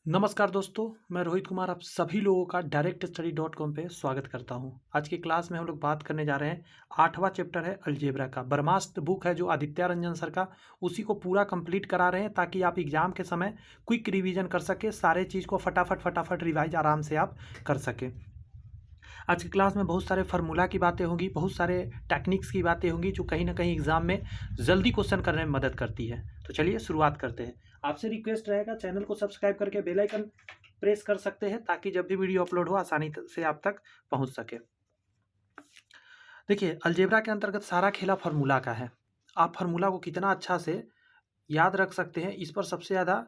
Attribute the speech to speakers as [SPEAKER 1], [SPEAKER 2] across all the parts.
[SPEAKER 1] नमस्कार दोस्तों, मैं रोहित कुमार आप सभी लोगों का डायरेक्ट स्टडी डॉट कॉम पर स्वागत करता हूं। आज की क्लास में हम लोग बात करने जा रहे हैं। 8वां चैप्टर है अलजेब्रा का। ब्रह्मास्त्र बुक है जो आदित्य रंजन सर का, उसी को पूरा कंप्लीट करा रहे हैं ताकि आप एग्जाम के समय क्विक रिवीजन कर सके, सारे चीज़ को फटाफट रिवाइज आराम से आप कर सकें। आज की क्लास में बहुत सारे फार्मूला की बातें होंगी, बहुत सारे टेक्निक्स की बातें होंगी जो कहीं ना कहीं एग्जाम में जल्दी क्वेश्चन करने में मदद करती है। तो चलिए शुरुआत करते हैं। आपसे रिक्वेस्ट रहेगा चैनल को सब्सक्राइब करके बेल आइकन प्रेस कर सकते हैं ताकि जब भी वीडियो अपलोड हो आसानी से आप तक पहुंच सके। देखिए, अलजेब्रा के अंतर्गत सारा खेला फार्मूला का है। आप फार्मूला को कितना अच्छा से याद रख सकते हैं, इस पर सबसे ज़्यादा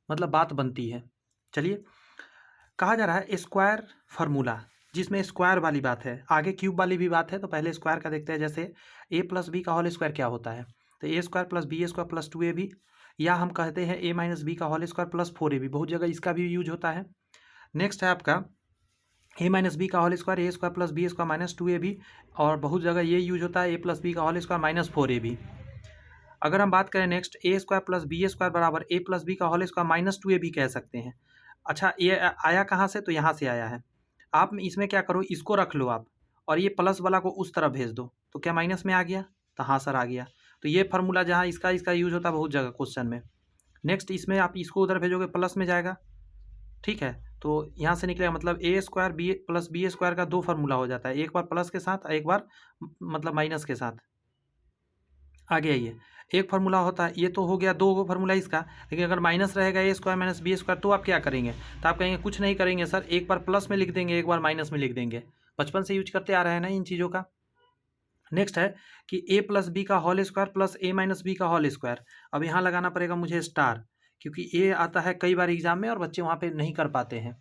[SPEAKER 1] बात बनती है। चलिए, कहा जा रहा है स्क्वायर फार्मूला, जिसमें स्क्वायर वाली बात है, आगे क्यूब वाली भी बात है। तो पहले स्क्वायर का देखते हैं। जैसे ए प्लस बी का होल स्क्वायर क्या होता है, तो A square plus B square plus 2ab, या हम कहते हैं ए माइनस बी का होल स्क्वायर प्लस 4ab। बहुत जगह इसका भी यूज होता है। नेक्स्ट है आपका ए माइनस बी का whole square A square plus B square minus 2ab, और बहुत जगह ये यूज होता है ए प्लस बी का होल स्क्वायर माइनस 4ab। अगर हम बात करें next, A square plus B square बराबर ए प्लस बी का होल स्क्वायर माइनस 2ab कह सकते हैं। अच्छा, ये आया कहाँ से, तो यहाँ से आया है। आप इसमें क्या करो, इसको रख लो आप, और ये प्लस वाला को उस तरफ भेज दो, तो क्या माइनस में आ गया, तो हाँ सर आ गया। तो ये फार्मूला जहाँ इसका इसका यूज होता है बहुत जगह क्वेश्चन में। नेक्स्ट, इसमें आप इसको उधर भेजोगे प्लस में जाएगा, ठीक है। तो यहाँ से निकलेगा मतलब A square B plus B square का दो फार्मूला हो जाता है, एक बार प्लस के साथ, एक बार माइनस के साथ। आगे आइए, एक फार्मूला होता है, ये तो हो गया दो फार्मूला इसका। लेकिन अगर माइनस रहेगा ए स्क्वायर माइनस बी स्क्वायर, तो आप क्या करेंगे, तो आप कहेंगे कुछ नहीं करेंगे सर, एक बार प्लस में लिख देंगे, एक बार माइनस में लिख देंगे। बचपन से यूज करते आ रहे हैं ना इन चीज़ों का। नेक्स्ट है कि ए प्लस बी का होल स्क्वायर प्लस ए माइनस बी का होल स्क्वायर। अब यहाँ लगाना पड़ेगा मुझे स्टार, क्योंकि ए आता है कई बार एग्जाम में और बच्चे वहाँ पे नहीं कर पाते हैं।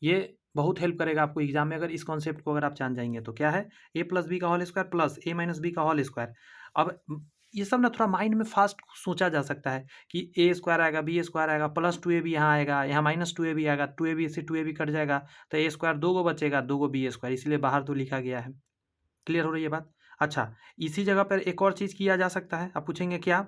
[SPEAKER 1] ये बहुत हेल्प करेगा आपको एग्जाम में, अगर इस कॉन्सेप्ट को अगर आप जान जाएंगे तो। क्या है, ए प्लस बी का होल स्क्वायर प्लस ए माइनस बी का होल स्क्वायर। अब ये सब ना थोड़ा माइंड में फास्ट सोचा जा सकता है कि ए स्क्वायर आएगा, बी स्क्वायर आएगा, प्लस 2ab यहाँ आएगा, यहाँ माइनस 2ab आएगा, 2ab से 2ab कट जाएगा, तो ए स्क्वायर दो गो बचेगा, दो गो बी स्क्वायर, इसलिए बाहर तो लिखा गया है। क्लियर हो रही है बात। अच्छा, इसी जगह पर एक और चीज़ किया जा सकता है। आप पूछेंगे क्या,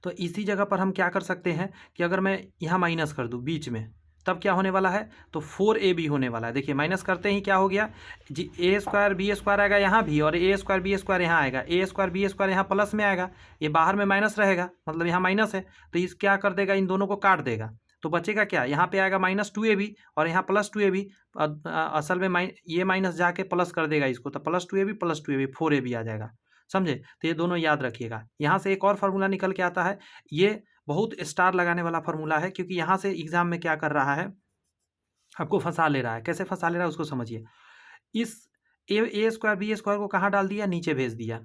[SPEAKER 1] तो इसी जगह पर हम क्या कर सकते हैं कि अगर मैं यहाँ माइनस कर दूँ बीच में, तब क्या होने वाला है, तो 4ab होने वाला है। देखिए, माइनस करते ही क्या हो गया जी, ए स्क्वायर बी स्क्वायर आएगा यहाँ भी, और ए स्क्वायर बी स्क्वायर यहाँ आएगा, ए स्क्वायर बी स्क्वायर यहाँ प्लस में आएगा, ये बाहर में माइनस रहेगा, मतलब यहाँ माइनस है, तो इस क्या कर देगा, इन दोनों को काट देगा। तो बचेगा क्या, यहाँ पे आएगा माइनस 2ab और यहाँ प्लस 2ab। असल में ये माइनस जाके प्लस कर देगा इसको, तो प्लस 2ab 4ab आ जाएगा। समझे, तो ये दोनों याद रखिएगा। यहाँ से एक और फार्मूला निकल के आता है, ये बहुत स्टार लगाने वाला फार्मूला है, क्योंकि यहाँ से एग्जाम में क्या कर रहा है, आपको फंसा ले रहा है। कैसे फंसा ले रहा है उसको समझिए। इस ए स्क्वायर बी स्क्वायर को कहाँ डाल दिया, नीचे भेज दिया,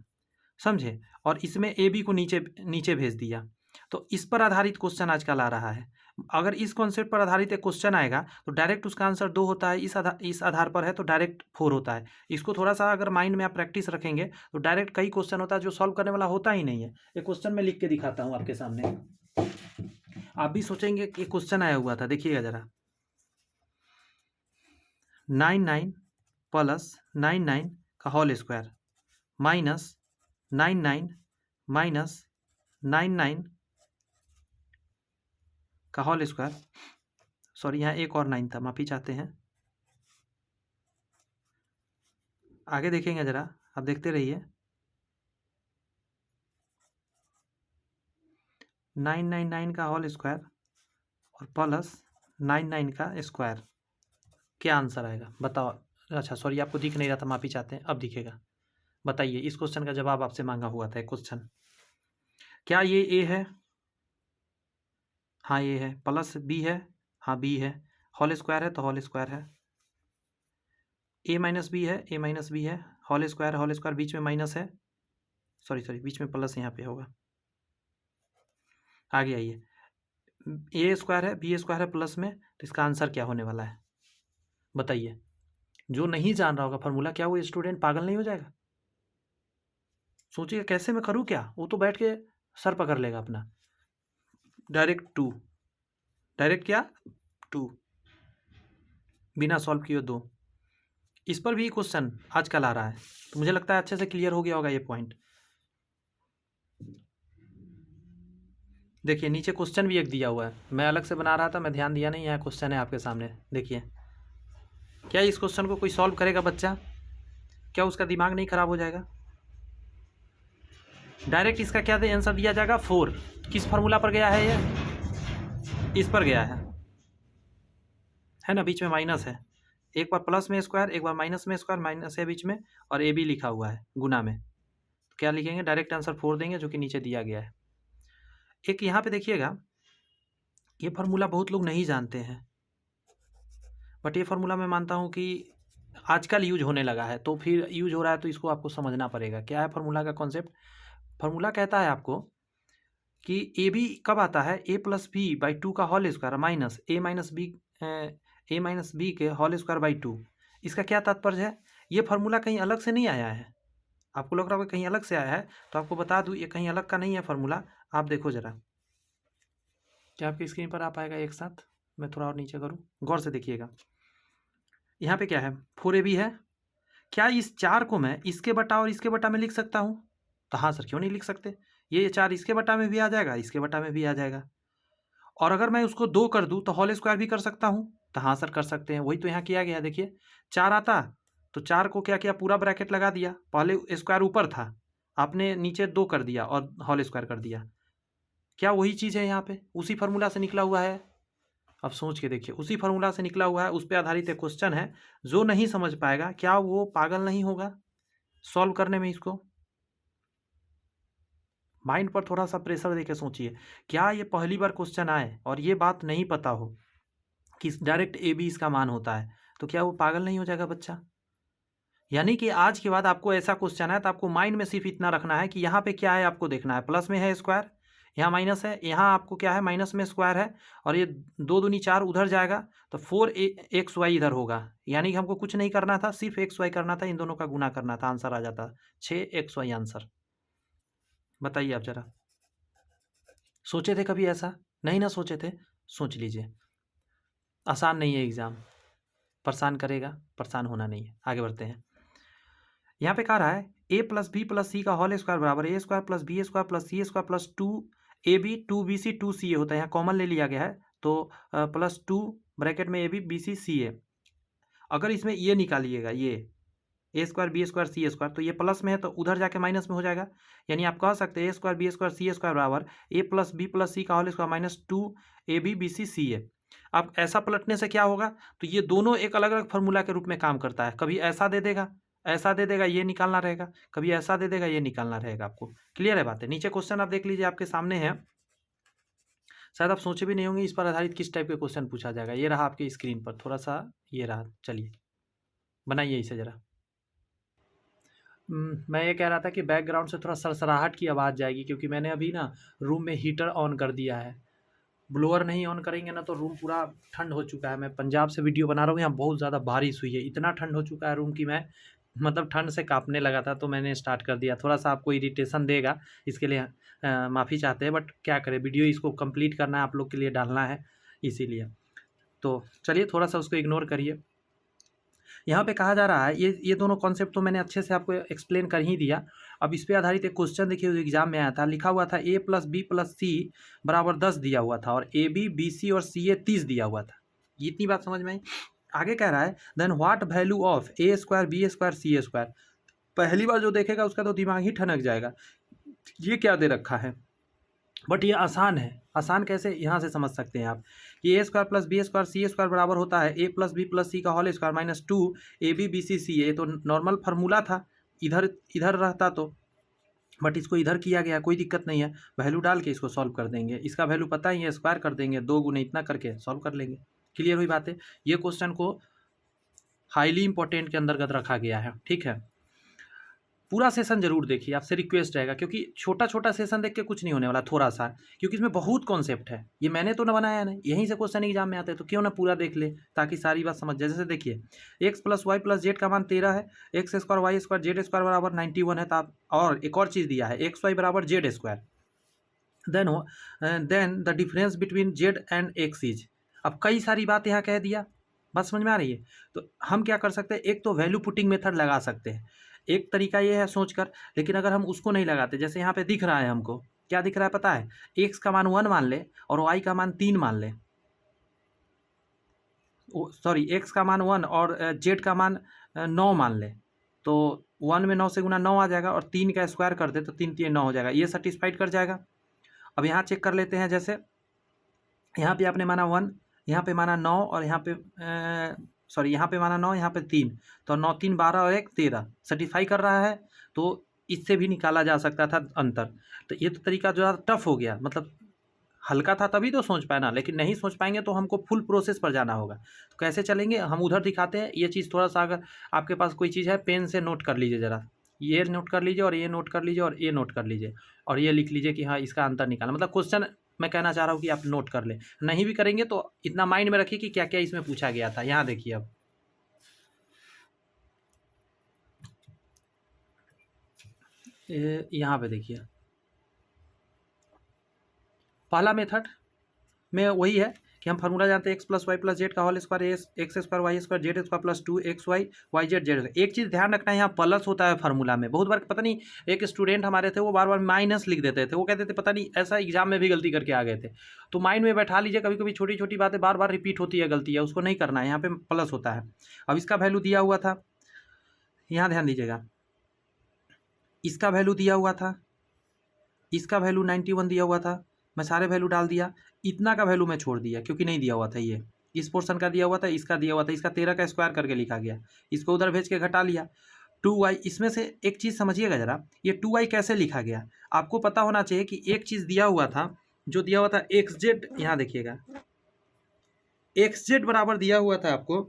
[SPEAKER 1] समझे, और इसमें ए बी को नीचे नीचे भेज दिया। तो इस पर आधारित क्वेश्चन आजकल आ रहा है। अगर इस कॉन्सेप्ट पर आधारित एक क्वेश्चन आएगा तो डायरेक्ट उसका आंसर 2 होता है, इस आधार पर है तो डायरेक्ट 4 होता है। इसको थोड़ा सा अगर माइंड में आप प्रैक्टिस रखेंगे तो डायरेक्ट कई क्वेश्चन होता है जो सॉल्व करने वाला होता ही नहीं है। एक क्वेश्चन में लिख के दिखाता हूँ आपके सामने, आप भी सोचेंगे कि क्वेश्चन आया हुआ था। देखिएगा जरा, 99 प्लस 99 का होल स्क्वायर माइनस 99 माइनस 99 का होल स्क्वायर। सॉरी, यहाँ एक और 9 था, माफ़ी चाहते हैं। आगे देखेंगे जरा, आप देखते रहिए। 999 का होल स्क्वायर और प्लस 99 का स्क्वायर, क्या आंसर आएगा बताओ। अच्छा सॉरी, आपको दिख नहीं रहा था, माफ़ी चाहते हैं, अब दिखेगा। बताइए, इस क्वेश्चन का जवाब आपसे मांगा हुआ था क्वेश्चन। क्या ये ए है, हाँ ये है, प्लस बी है, हाँ बी है, होल स्क्वायर है तो होल स्क्वायर है, ए माइनस बी है, ए माइनस बी है, होल स्क्वायर बीच में माइनस है, सॉरी बीच में प्लस यहाँ पे होगा। आगे आइए, ए स्क्वायर है बी स्क्वायर है प्लस में, तो इसका आंसर क्या होने वाला है बताइए। जो नहीं जान रहा होगा फार्मूला, क्या वो स्टूडेंट पागल नहीं हो जाएगा। सोचिए कैसे मैं करूँ क्या, वो तो बैठ के सर पकड़ लेगा अपना। डायरेक्ट 2, डायरेक्ट क्या 2, बिना सॉल्व किए 2। इस पर भी क्वेश्चन आजकल आ रहा है, तो मुझे लगता है अच्छे से क्लियर हो गया होगा ये पॉइंट। देखिए नीचे क्वेश्चन भी एक दिया हुआ है, मैं अलग से बना रहा था, मैं ध्यान दिया नहीं, यहाँ क्वेश्चन है आपके सामने। देखिए क्या इस क्वेश्चन को कोई सॉल्व करेगा बच्चा? क्या उसका दिमाग नहीं खराब हो जाएगा? डायरेक्ट इसका क्या आंसर दिया जाएगा? 4। किस फार्मूला पर गया है ये? इस पर गया है ना, बीच में माइनस है, एक बार प्लस में स्क्वायर, एक बार माइनस में स्क्वायर, माइनस है बीच में, और ए बी लिखा हुआ है गुना में, तो क्या लिखेंगे? डायरेक्ट आंसर 4 देंगे, जो कि नीचे दिया गया है। एक यहाँ पे देखिएगा, ये फार्मूला बहुत लोग नहीं जानते हैं, बट ये फार्मूला मैं मानता हूँ कि आजकल यूज होने लगा है, तो फिर यूज हो रहा है तो इसको आपको समझना पड़ेगा। क्या है फार्मूला का कॉन्सेप्ट? फार्मूला कहता है आपको कि ए बी कब आता है? ए प्लस बी बाई 2 का होल स्क्वायर माइनस ए माइनस बी के होल स्क्वायर बाई 2। इसका क्या तात्पर्य है? ये फार्मूला कहीं अलग से नहीं आया है। आपको लग रहा होगा कहीं अलग से आया है, तो आपको बता दूं ये कहीं अलग का नहीं है फार्मूला। आप देखो जरा, क्या आपकी स्क्रीन पर आ पाएगा एक साथ? मैं थोड़ा और नीचे करूं, गौर से देखिएगा। यहाँ पे क्या है? 4ab है। क्या इस 4 को मैं इसके बटा और इसके बटा में लिख सकता हूँ? तो हाँ सर, क्यों नहीं लिख सकते? ये 4 इसके बटा में भी आ जाएगा, इसके बटा में भी आ जाएगा, और अगर मैं उसको 2 कर दूं तो होल स्क्वायर भी कर सकता हूँ। तो हाँ सर कर सकते हैं, वही तो यहाँ किया गया। देखिए 4 आता तो 4 को क्या किया? पूरा ब्रैकेट लगा दिया, पहले स्क्वायर ऊपर था, आपने नीचे 2 कर दिया और होल स्क्वायर कर दिया। क्या वही चीज़ है यहाँ पे? उसी फार्मूला से निकला हुआ है। अब सोच के देखिए, उसी फार्मूला से निकला हुआ है, उस पर आधारित एक क्वेश्चन है। जो नहीं समझ पाएगा, क्या वो पागल नहीं होगा सॉल्व करने में? इसको माइंड पर थोड़ा सा प्रेशर देके सोचिए। क्या ये पहली बार क्वेश्चन आए और ये बात नहीं पता हो कि डायरेक्ट ए बी इसका मान होता है, तो क्या वो पागल नहीं हो जाएगा बच्चा? यानी कि आज के बाद आपको ऐसा क्वेश्चन है तो आपको माइंड में सिर्फ इतना रखना है कि यहाँ पे क्या है, आपको देखना है। प्लस में है स्क्वायर, यहाँ माइनस है, यहाँ आपको क्या है? माइनस में स्क्वायर है, और ये 2 दूनी 4 उधर जाएगा, तो 4xy इधर होगा। यानी कि हमको कुछ नहीं करना था, सिर्फ xy करना था, इन दोनों का गुना करना था, आंसर आ जाता 6xy आंसर। बताइए आप जरा, सोचे थे कभी ऐसा? नहीं ना सोचे थे? सोच लीजिए। आसान नहीं है एग्ज़ाम, परेशान करेगा, परेशान होना नहीं है। आगे बढ़ते हैं। यहाँ पे कह रहा है ए प्लस बी प्लस सी का होल स्क्वायर बराबर A square plus B square plus C square plus 2ab 2bc 2ca होता है। यहाँ कॉमन ले लिया गया है, तो प्लस 2 ब्रैकेट में ab bc ca। अगर इसमें ये निकालिएगा, ये ए स्क्वायर बी स्क्वायर सी स्क्वायर, तो ये प्लस में है तो उधर जाके माइनस में हो जाएगा। यानी आप कह सकते हैं a square B square C square बराबर ए प्लस बी प्लस सी का whole square minus 2ab bc ca। अब ऐसा पलटने से क्या होगा? तो ये दोनों एक अलग अलग फार्मूला के रूप में काम करता है। कभी ऐसा दे देगा, ऐसा दे देगा, ये निकालना रहेगा, कभी ऐसा दे देगा, ये निकालना रहेगा। आपको क्लियर है बातें? नीचे क्वेश्चन आप देख लीजिए, आपके सामने है, शायद आप सोचे भी नहीं होंगे इस पर आधारित किस टाइप के क्वेश्चन पूछा जाएगा। ये रहा आपकी स्क्रीन पर, थोड़ा सा ये रहा, चलिए बनाइए इसे जरा। मैं ये कह रहा था कि बैकग्राउंड से थोड़ा सरसराहट की आवाज़ जाएगी, क्योंकि मैंने अभी ना रूम में हीटर ऑन कर दिया है। ब्लोअर नहीं ऑन करेंगे ना तो रूम पूरा ठंड हो चुका है। मैं पंजाब से वीडियो बना रहा हूँ, यहाँ बहुत ज़्यादा बारिश हुई है, इतना ठंड हो चुका है रूम की मैं मतलब ठंड से काँपने लगा था, तो मैंने स्टार्ट कर दिया। थोड़ा सा आपको इरिटेशन देगा, इसके लिए माफ़ी चाहते हैं, बट क्या करें, वीडियो इसको कंप्लीट करना है, आप लोग के लिए डालना है, इसीलिए। तो चलिए थोड़ा सा उसको इग्नोर करिए। यहाँ पे कहा जा रहा है, ये दोनों कॉन्सेप्ट तो मैंने अच्छे से आपको एक्सप्लेन कर ही दिया। अब इस पे आधारित एक क्वेश्चन देखिए, एग्जाम में आया था, लिखा हुआ था a प्लस बी प्लस सी बराबर 10 दिया हुआ था, और ए बी बी सी और सी ए 30 दिया हुआ था। ये इतनी बात समझ में आई। आगे कह रहा है then what value of a square B square C square. पहली बार जो देखेगा उसका तो दिमाग ही ठनक जाएगा, ये क्या दे रखा है। बट ये आसान है। आसान कैसे, यहाँ से समझ सकते हैं आप कि a square plus B square C square बराबर होता है ए प्लस बी का whole square minus 2ab bc ca। तो नॉर्मल फार्मूला था, इधर इधर रहता तो, बट इसको इधर किया गया, कोई दिक्कत नहीं है। वैल्यू डाल के इसको सॉल्व कर देंगे, इसका वैल्यू पता ही है, स्क्वायर कर देंगे, 2 गुने इतना करके सॉल्व कर लेंगे। क्लियर हुई बात है? ये क्वेश्चन को हाईली इंपॉर्टेंट के अंतर्गत रखा गया है, ठीक है। पूरा सेशन जरूर देखिए, आपसे रिक्वेस्ट रहेगा, क्योंकि छोटा छोटा सेशन देख के कुछ नहीं होने वाला, थोड़ा सा, क्योंकि इसमें बहुत कॉन्सेप्ट है। ये मैंने तो ना बनाया नहीं, यहीं से क्वेश्चन एग्जाम में आते हैं, तो क्यों ना पूरा देख ले, ताकि सारी बात समझ जाए। जैसे देखिए x plus Y plus Z का मान 13 है, x square Y square Z square बराबर 91 है। तो आप, और एक और चीज़ दिया है एक्स वाई बराबर Z square, then the difference between z and x is. अब कई सारी बात यहाँ कह दिया, बात समझ में आ रही है? तो हम क्या कर सकते हैं, एक तो वैल्यू पुटिंग मेथड लगा सकते हैं, एक तरीका ये है सोचकर। लेकिन अगर हम उसको नहीं लगाते, जैसे यहाँ पे दिख रहा है हमको, क्या दिख रहा है पता है? x का मान 1 मान ले और y का मान 3 मान ले, सॉरी x का मान 1 और z का मान 9 मान ले, तो 1 में 9 से गुना 9 आ जाएगा और 3 का स्क्वायर कर दे तो 3 3 9 हो जाएगा, ये सेटिस्फाइड कर जाएगा। अब यहाँ चेक कर लेते हैं, जैसे यहाँ पे आपने माना 1, यहाँ पे माना 9 और यहाँ पे सॉरी यहाँ पे माना 9, यहाँ पे 3, तो 9 3 12 और 1 13 सेटिस्फाई कर रहा है। तो इससे भी निकाला जा सकता था अंतर। तो ये तो तरीका जो है टफ हो गया, मतलब हल्का था तभी तो सोच पाए ना, लेकिन नहीं सोच पाएंगे तो हमको फुल प्रोसेस पर जाना होगा। तो कैसे चलेंगे, हम उधर दिखाते हैं। ये चीज़ थोड़ा सा, अगर आपके पास कोई चीज़ है पेन से नोट कर लीजिए ज़रा, ये नोट कर लीजिए और ये नोट कर लीजिए और ये नोट कर लीजिए और ये लिख लीजिए कि हाँ इसका अंतर निकालना, मतलब क्वेश्चन मैं कहना चाह रहा हूँ कि आप नोट कर लें। नहीं भी करेंगे तो इतना माइंड में रखिए कि क्या क्या इसमें पूछा गया था। यहाँ देखिए, अब यहाँ पे देखिए, पहला मेथड में वही है कि हम फार्मूला जानते हैं x plus Y plus Z का whole square X square Y square Z square plus 2xy Y Z Z. एक चीज़ ध्यान रखना है, यहाँ प्लस होता है फार्मूला में। बहुत बार पता नहीं, एक स्टूडेंट हमारे थे वो बार बार माइनस लिख देते थे, वो कहते थे पता नहीं ऐसा एग्जाम में भी गलती करके आ गए थे। तो माइंड में बैठा लीजिए, कभी कभी छोटी छोटी बातें बार बार रिपीट होती है, गलती है, उसको नहीं करना है। यहाँ पे प्लस होता है। अब इसका वैल्यू दिया हुआ था, यहाँ ध्यान दीजिएगा, इसका वैल्यू दिया हुआ था, इसका वैल्यू 91 दिया हुआ था, मैं सारे वैल्यू डाल दिया, इतना का वैल्यू मैं छोड़ दिया क्योंकि नहीं दिया हुआ था। ये इस पोर्शन का दिया हुआ था, इसका दिया हुआ था, इसका 13 का स्क्वायर करके लिखा गया, इसको उधर भेज के घटा लिया। 2y, इसमें से एक चीज़ समझिएगा ज़रा, ये 2y कैसे लिखा गया आपको पता होना चाहिए कि एक चीज़ दिया हुआ था, जो दिया हुआ था एक्स जेड, यहाँ देखिएगा एक्स जेड बराबर दिया हुआ था आपको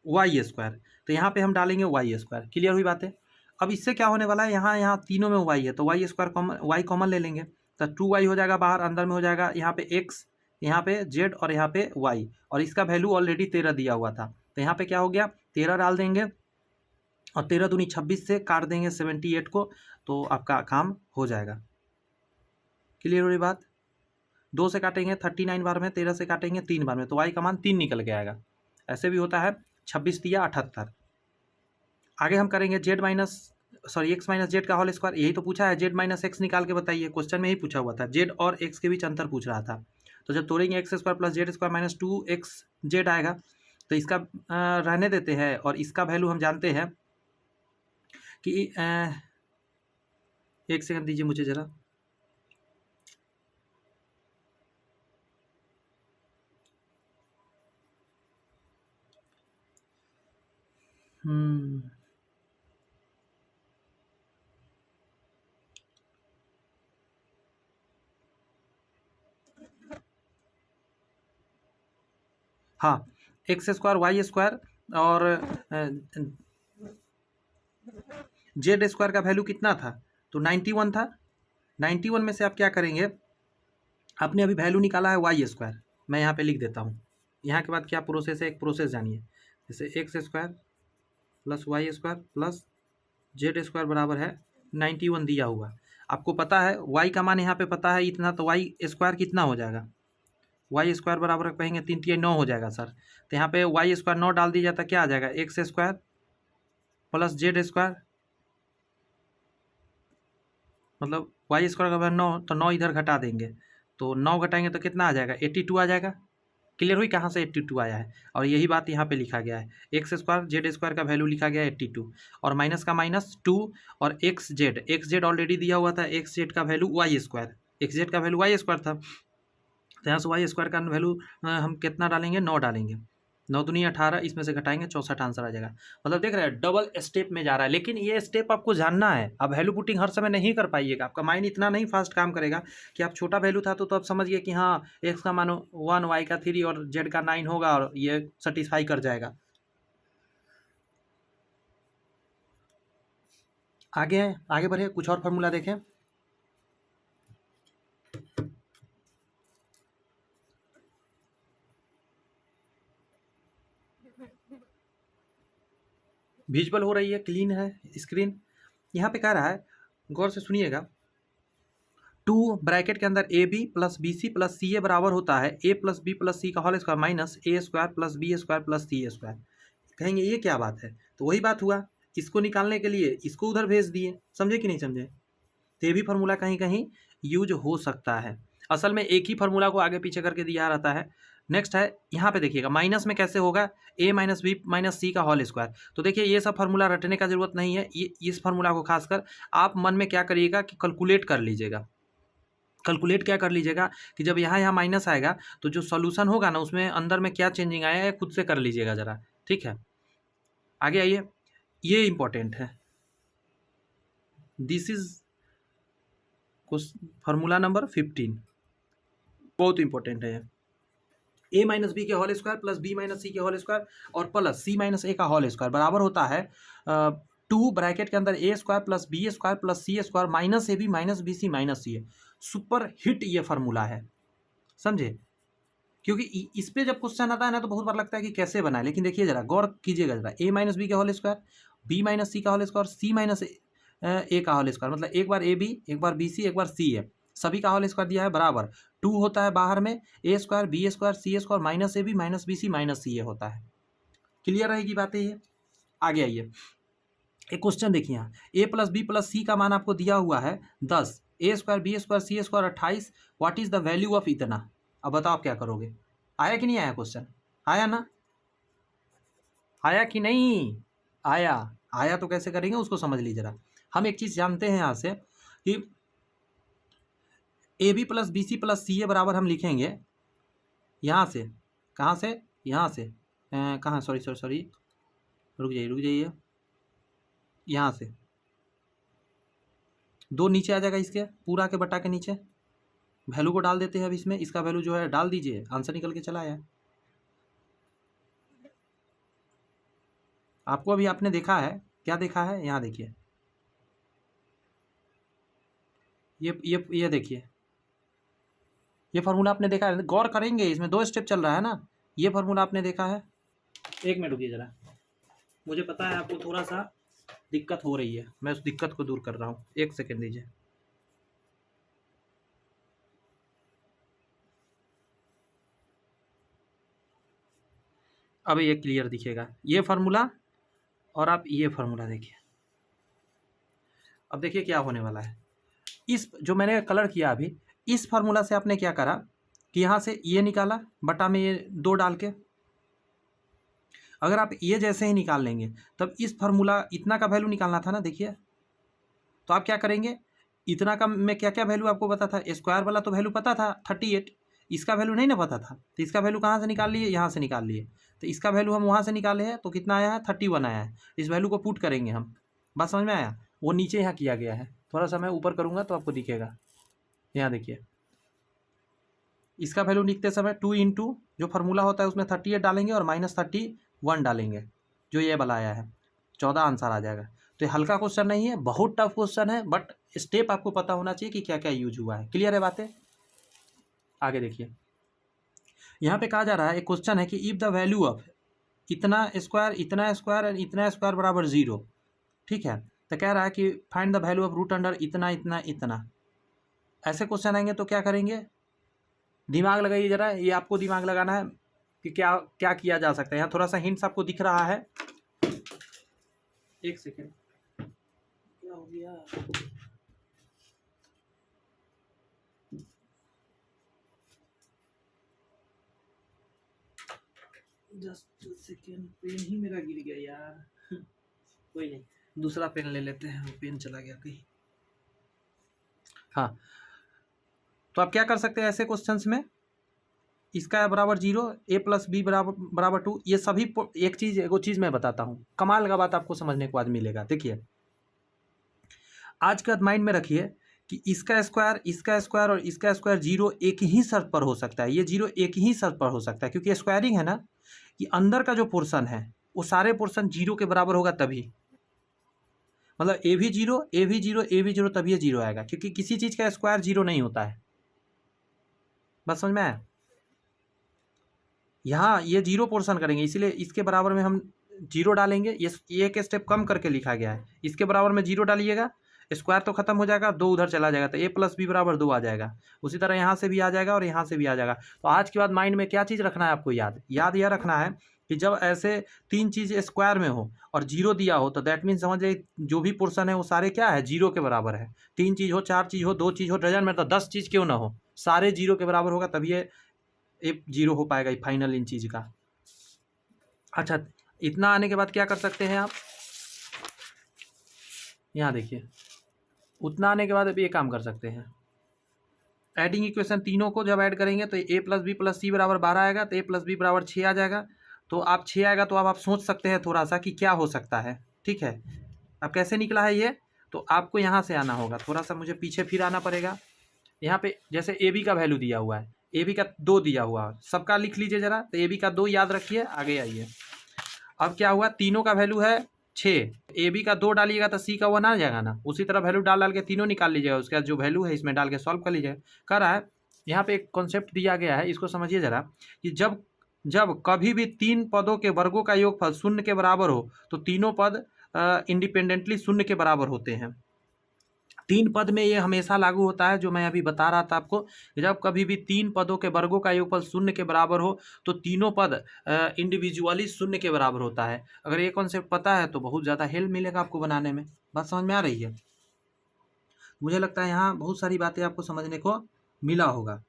[SPEAKER 1] वाई स्क्वायर, तो यहाँ पे हम डालेंगे वाई स्क्वायर। क्लियर हुई बात है? अब इससे क्या होने वाला है, यहाँ यहाँ तीनों में वाई है तो y square common, y common ले लेंगे तो 2y हो जाएगा बाहर, अंदर में हो जाएगा यहाँ पे x, यहाँ पे z और यहाँ पे y, और इसका वैल्यू ऑलरेडी 13 दिया हुआ था। तो यहाँ पे क्या हो गया, 13 डाल देंगे और 13 दूनी 26 से काट देंगे 78 को, तो आपका काम हो जाएगा। क्लियर हुई बात? 2 से काटेंगे 39 बार में, 13 से काटेंगे 3 बार में, तो y का मान 3 निकल के आएगा। ऐसे भी होता है, 26 दिया 78। आगे हम करेंगे x माइनस जेड का होल स्क्वायर, यही तो पूछा है, z माइनस एक्स निकाल के बताइए, क्वेश्चन में ही पूछा हुआ था, z और x के बीच अंतर पूछ रहा था। तो जब तोड़ेंगे x square plus z square minus 2xz आएगा, तो इसका रहने देते हैं और इसका वैल्यू हम जानते हैं कि एक सेकंड दीजिए मुझे ज़रा, हाँ, एक्स स्क्वायर वाई स्क्वायर और जेड स्क्वायर का वैल्यू कितना था, तो 91 था। 91 में से आप क्या करेंगे, आपने अभी वैल्यू निकाला है वाई स्क्वायर, मैं यहाँ पे लिख देता हूँ। यहाँ के बाद क्या प्रोसेस है, एक प्रोसेस जानिए, जैसे x square plus y square plus z square बराबर है 91 दिया हुआ। आपको पता है वाई का मान यहाँ पे पता है इतना, तो वाई स्क्वायर कितना हो जाएगा, वाई स्क्वायर बराबर कहेंगे 3 3 9 हो जाएगा सर। तो यहाँ पे वाई स्क्वायर 9 डाल दिया जाता, क्या आ जाएगा, x square plus z square, मतलब वाई स्क्वायर का वैल्यू 9, तो 9 इधर घटा देंगे, तो 9 घटाएंगे तो कितना आ जाएगा, 82 आ जाएगा। क्लियर हुई कहाँ से 82 आया है, और यही बात यहाँ पे लिखा गया है, एक्स स्क्वायर जेड स्क्वायर का वैल्यू लिखा गया है 82 और माइनस का माइनस 2 और एक्स जेड ऑलरेडी दिया हुआ था, एक्स जेड का value y square, x z का वैल्यू वाई स्क्वायर था, तो यहाँ से वाई स्क्वायर का वैल्यू हम कितना डालेंगे, 9 डालेंगे, 9 दूनी 18, इसमें से घटाएंगे 64 आंसर आ जाएगा। मतलब देख रहे हैं डबल स्टेप में जा रहा है, लेकिन ये स्टेप आपको जानना है। अब वैल्यू पुटिंग हर समय नहीं कर पाइएगा, आपका माइंड इतना नहीं फास्ट काम करेगा कि आप छोटा वैल्यू था तो आप समझिए कि हाँ एक्स का मानो 1 वाई का 3 और जेड का 9 होगा और ये सेटिस्फाई कर जाएगा। आगे आगे बढ़े, कुछ और फार्मूला देखें। विजुअल हो रही है, क्लीन है स्क्रीन। यहाँ पे कह रहा है, गौर से सुनिएगा, 2 ब्रैकेट के अंदर A B plus B C plus C A बराबर होता है ए प्लस बी प्लस सी का whole square minus A square plus B square plus C square. कहेंगे ये क्या बात है, तो वही बात हुआ, इसको निकालने के लिए इसको उधर भेज दिए, समझे कि नहीं समझे। तो ये भी फार्मूला कहीं कहीं यूज हो सकता है। असल में एक ही फार्मूला को आगे पीछे करके दिया रहता है। नेक्स्ट है यहाँ पे देखिएगा, माइनस में कैसे होगा, a minus B minus C का होल स्क्वायर। तो देखिए ये सब फार्मूला रटने का जरूरत नहीं है, ये इस फार्मूला को खासकर आप मन में क्या करिएगा कि कैलकुलेट कर लीजिएगा। कैलकुलेट क्या कर लीजिएगा कि जब यहाँ माइनस आएगा तो जो सॉल्यूशन होगा ना उसमें अंदर में क्या चेंजिंग आया है खुद से कर लीजिएगा ज़रा, ठीक है। आगे आइए, ये इंपॉर्टेंट है, दिस इज फार्मूला नंबर 15, बहुत इंपॉर्टेंट है। a माइनस बी के whole square plus B minus C के होल स्क्वायर और प्लस सी माइनस ए का होल स्क्वायर बराबर होता है 2 ब्रैकेट के अंदर a square plus B square plus C square minus A B minus B C minus C a. Super hit ये formula है, समझे, क्योंकि इस पे जब क्वेश्चन आता है ना तो बहुत बार लगता है कि कैसे बनाए, लेकिन देखिए जरा गौर कीजिएगा जरा, a माइनस बी के whole square, B minus C का whole square, C minus A का होल स्क्वायर, मतलब एक बार ए बी, एक बार बी सी, एक बार सी ए, सभी का होल स्क्वायर दिया है बराबर 2 होता है बाहर में, A square B square C square minus A B minus B C minus C A होता है। क्लियर रहेगी बातें ये। आगे आइए, एक क्वेश्चन देखिए यहाँ, ए प्लस बी प्लस सी का मान आपको दिया हुआ है 10, A square B square C square 28, what is the value of इतना। अब बताओ आप क्या करोगे, आया कि नहीं आया क्वेश्चन, आया ना, आया कि नहीं आया, आया तो कैसे करेंगे उसको समझ लीजिए जरा। हम एक चीज़ जानते हैं यहाँ से कि A B plus B C plus C A बराबर हम लिखेंगे यहाँ से, कहाँ से, यहाँ से, कहाँ, सॉरी रुक जाइए, यहाँ से 2 नीचे आ जाएगा, इसके पूरा के बटा के नीचे वैल्यू को डाल देते हैं। अब इसमें इसका वैल्यू जो है डाल दीजिए, आंसर निकल के चला आया। आपको अभी आपने देखा है, क्या देखा है, यहाँ देखिए, ये देखिए, ये फार्मूला आपने देखा है, गौर करेंगे इसमें 2 स्टेप चल रहा है ना, ये फार्मूला आपने देखा है। एक मिनट रुकिए जरा, मुझे पता है आपको थोड़ा सा दिक्कत हो रही है, मैं उस दिक्कत को दूर कर रहा हूँ, 1 सेकेंड दीजिए। अब ये क्लियर दिखेगा, ये फार्मूला और आप ये फार्मूला देखिए। अब देखिए क्या होने वाला है, इस जो मैंने कलर किया अभी, इस फार्मूला से आपने क्या करा कि यहाँ से ये निकाला बटा में ये 2 डाल के, अगर आप ये जैसे ही निकाल लेंगे तब इस फार्मूला इतना का वैल्यू निकालना था ना, देखिए तो आप क्या करेंगे, इतना का में क्या क्या वैल्यू आपको पता था, स्क्वायर वाला तो वैल्यू पता था 38, इसका वैल्यू नहीं ना पता था, तो इसका वैल्यू कहाँ से निकाल लिए, यहाँ से निकाल लिए, तो इसका वैल्यू हम वहाँ से निकाले हैं तो कितना आया है 31 आया है, इस वैल्यू को पुट करेंगे हम, बात समझ में आया, वो नीचे यहाँ किया गया है, थोड़ा सा मैं ऊपर करूँगा तो आपको दिखेगा, यहाँ देखिए इसका वैल्यू लिखते समय 2 इंटू जो फार्मूला होता है उसमें 38 डालेंगे और माइनस 31 डालेंगे, जो ये वाला आया है 14 आंसर आ जाएगा। तो ये हल्का क्वेश्चन नहीं है, बहुत टफ क्वेश्चन है, बट स्टेप आपको पता होना चाहिए कि क्या क्या यूज हुआ है। क्लियर है बातें। आगे देखिए, यहाँ पे कहा जा रहा है, एक क्वेश्चन है कि इफ द वैल्यू ऑफ इतना स्क्वायर एंड इतना स्क्वायर बराबर 0, ठीक है, तो कह रहा है कि find the value of root under इतना इतना इतना। ऐसे क्वेश्चन आएंगे तो क्या करेंगे, दिमाग लगाइए जरा, ये आपको दिमाग लगाना है कि क्या क्या किया जा सकता है। यहाँ थोड़ा सा हिंट्स आपको दिख रहा है, 1 सेकेंड, क्या हो गया, जस्ट सेकेंड, पेन ही मेरा गिर गया यार कोई नहीं, दूसरा पेन ले लेते हैं, वो पेन चला गया कहीं। हाँ, तो आप क्या कर सकते हैं ऐसे क्वेश्चंस में, इसका बराबर 0, a प्लस बी बराबर 2, ये सभी एक चीज़ मैं बताता हूँ, कमाल का बात आपको समझने को आज मिलेगा। देखिए आज का माइंड में रखिए कि इसका स्क्वायर और इसका स्क्वायर 0 एक ही शर्त पर हो सकता है, ये 0 एक ही शर्त पर हो सकता है, क्योंकि स्क्वायरिंग है ना, कि अंदर का जो पोर्शन है वो सारे पोर्शन 0 के बराबर होगा तभी, मतलब ए भी 0 तभी ये 0 आएगा, क्योंकि किसी चीज़ का स्क्वायर 0 नहीं होता है। बस समझ में आया, यहाँ ये 0 पोर्शन करेंगे, इसीलिए इसके बराबर में हम 0 डालेंगे, ये एक स्टेप कम करके लिखा गया है, इसके बराबर में 0 डालिएगा, स्क्वायर तो खत्म हो जाएगा, 2 उधर चला जाएगा, तो a प्लस बी बराबर 2 आ जाएगा। उसी तरह यहाँ से भी आ जाएगा और यहाँ से भी आ जाएगा। तो आज के बाद माइंड में क्या चीज़ रखना है आपको, याद यह रखना है कि जब ऐसे तीन चीज़ स्क्वायर में हो और जीरो दिया हो तो दैट मीन समझ लीजिए जो भी पोर्शन है वो सारे क्या है, जीरो के बराबर है। तीन चीज़ हो, चार चीज़ हो, दो चीज़ हो, डजन में तो 10 चीज़ क्यों ना हो, सारे जीरो के बराबर होगा तभी ये जीरो हो पाएगा फाइनल इन चीज़ का। अच्छा, इतना आने के बाद क्या कर सकते हैं आप, यहाँ देखिए, उतना आने के बाद अभी ये काम कर सकते हैं। एडिंग इक्वेशन तीनों को जब ऐड करेंगे तो ए प्लस बी प्लस सी बराबर 12 आएगा, तो ए प्लस बी बराबर 6 आ जाएगा। तो आप 6 आएगा तो अब आप सोच सकते हैं थोड़ा सा कि क्या हो सकता है। ठीक है, अब कैसे निकला है ये, तो आपको यहाँ से आना होगा, थोड़ा सा मुझे पीछे फिर आना पड़ेगा। यहाँ पे जैसे ए बी का वैल्यू दिया हुआ है, ए बी का 2 दिया हुआ है, सबका लिख लीजिए ज़रा। तो ए बी का 2 याद रखिए, आगे आइए। अब क्या हुआ, तीनों का वैल्यू है 6, ए बी का 2 डालिएगा तो सी का 1 आ जाएगा ना। उसी तरह वैल्यू डाल के तीनों निकाल लीजिएगा, उसके बाद जो वैल्यू है इसमें डाल के सॉल्व कर लीजिएगा। कह रहा है यहाँ पे एक कॉन्सेप्ट दिया गया है, इसको समझिए ज़रा, कि जब जब कभी भी तीन पदों के वर्गों का योगफल शून्य के बराबर हो तो तीनों पद इंडिपेंडेंटली शून्य के बराबर होते हैं। तीन पद में ये हमेशा लागू होता है, जो मैं अभी बता रहा था आपको। जब कभी भी तीन पदों के वर्गों का योगफल शून्य के बराबर हो तो तीनों पद इंडिविजुअली शून्य के बराबर होता है। अगर ये कॉन्सेप्ट पता है तो बहुत ज़्यादा हेल्प मिलेगा आपको बनाने में। बात समझ में आ रही है? मुझे लगता है यहाँ बहुत सारी बातें आपको समझने को मिला होगा।